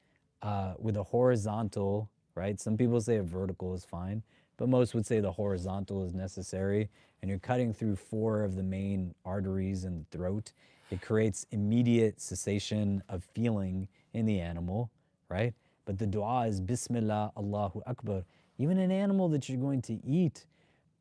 with a horizontal, right? Some people say a vertical is fine, but most would say the horizontal is necessary. And you're cutting through 4 of the main arteries in the throat. It creates immediate cessation of feeling in the animal, right? But the dua is Bismillah, Allahu Akbar. Even an animal that you're going to eat,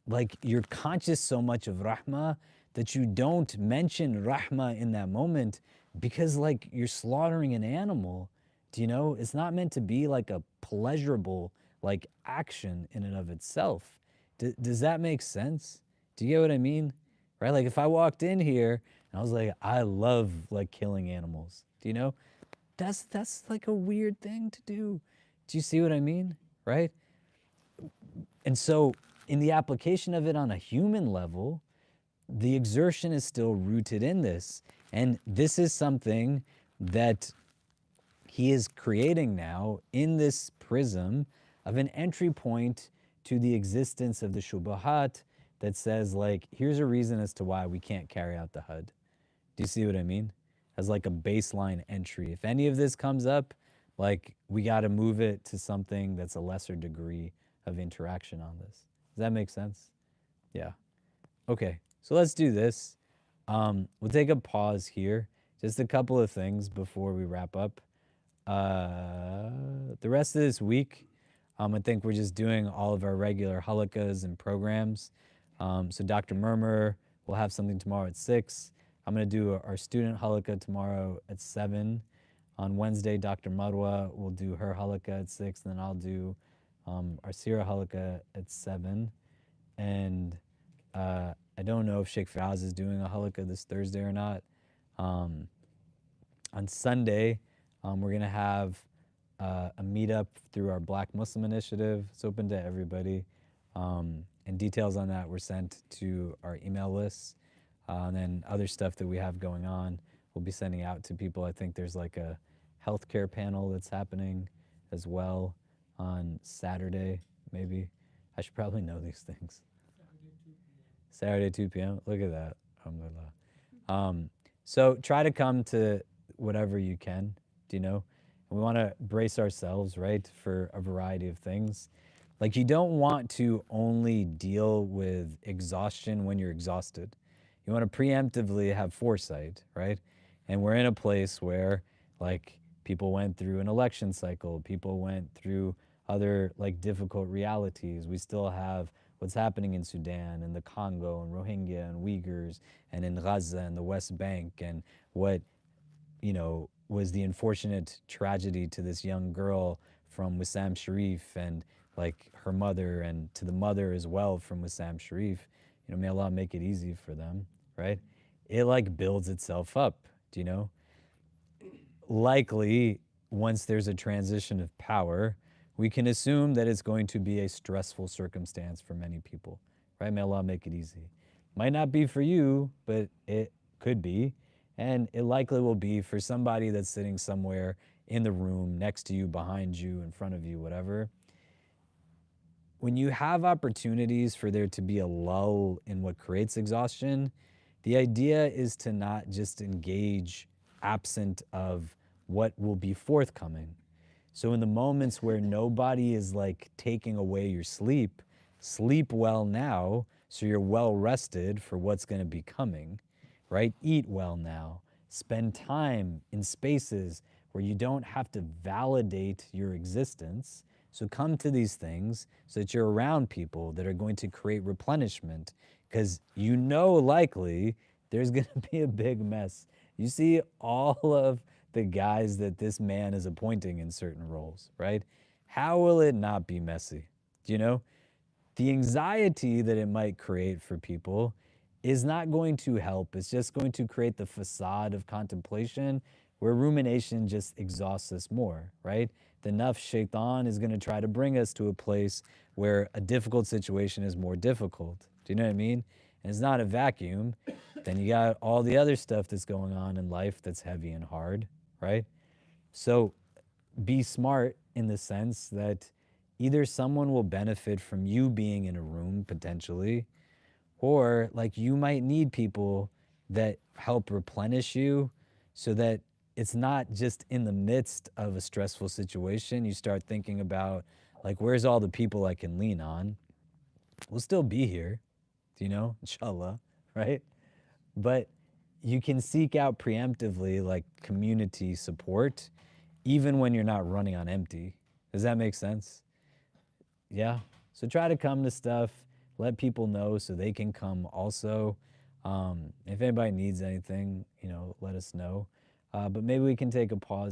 like you're conscious so much of rahmah that you don't mention rahmah in that moment because like you're slaughtering an animal. Do you know? It's not meant to be like a pleasurable like action in and of itself. Does that make sense? Do you get what I mean? Right? Like if I walked in here and I was like, I love like killing animals. Do you know? That's like a weird thing to do. Do you see what I mean? Right? And so, in the application of it on a human level, the exertion is still rooted in this. And this is something that he is creating now in this prism of an entry point to the existence of the shubahat that says, like, here's a reason as to why we can't carry out the had. Do you see what I mean? As like a baseline entry. If any of this comes up, like we got to move it to something that's a lesser degree of interaction on this. Does that make sense? Yeah. Okay, so let's do this. We'll take a pause here. Just a couple of things before we wrap up. The rest of this week, I think we're just doing all of our regular halakas and programs. So Dr. Murmur will have something tomorrow at 6. I'm going to do our student halakha tomorrow at 7. On Wednesday, Dr. Marwa will do her halakha at 6, and then I'll do our Sira halakha at 7. And I don't know if Sheikh Faz is doing a halakha this Thursday or not. On Sunday, we're going to have a meetup through our Black Muslim Initiative. It's open to everybody. And details on that were sent to our email lists. And then other stuff that we have going on, we'll be sending out to people. I think there's like a healthcare panel that's happening as well on Saturday, maybe. I should probably know these things. Saturday, 2 p.m. Look at that. Alhamdulillah. So try to come to whatever you can, do you know? And we want to brace ourselves, right, for a variety of things. Like you don't want to only deal with exhaustion when you're exhausted. You want to preemptively have foresight, right? And we're in a place where like people went through an election cycle, people went through other like difficult realities. We still have what's happening in Sudan and the Congo and Rohingya and Uyghurs and in Gaza and the West Bank, and what, you know, was the unfortunate tragedy to this young girl from Wissam Sharif, and like her mother, and to the mother as well from Wissam Sharif, may Allah make it easy for them, right? It like builds itself up, likely once there's a transition of power, we can assume that it's going to be a stressful circumstance for many people, right? May Allah make it easy. Might not be for you, but it could be. And it likely will be for somebody that's sitting somewhere in the room, next to you, behind you, in front of you, whatever. When you have opportunities for there to be a lull in what creates exhaustion, the idea is to not just engage absent of what will be forthcoming. So in the moments where nobody is like taking away your sleep, sleep well now so you're well rested for what's going to be coming, right? Eat well now. Spend time in spaces where you don't have to validate your existence. So come to these things so that you're around people that are going to create replenishment, because likely there's going to be a big mess. You see all of the guys that this man is appointing in certain roles, right? How will it not be messy? The anxiety that it might create for people is not going to help. It's just going to create the facade of contemplation where rumination just exhausts us more, right? The nafs shaitan is going to try to bring us to a place where a difficult situation is more difficult. Do you know what I mean? And it's not a vacuum. Then you got all the other stuff that's going on in life that's heavy and hard, right? So be smart in the sense that either someone will benefit from you being in a room potentially, or like you might need people that help replenish you so that it's not just in the midst of a stressful situation. You start thinking about like, where's all the people I can lean on? We'll still be here, inshallah, right? But you can seek out preemptively like community support even when you're not running on empty. Does that make sense? Yeah. So try to come to stuff, let people know so they can come also. If anybody needs anything, let us know. But maybe we can take a pause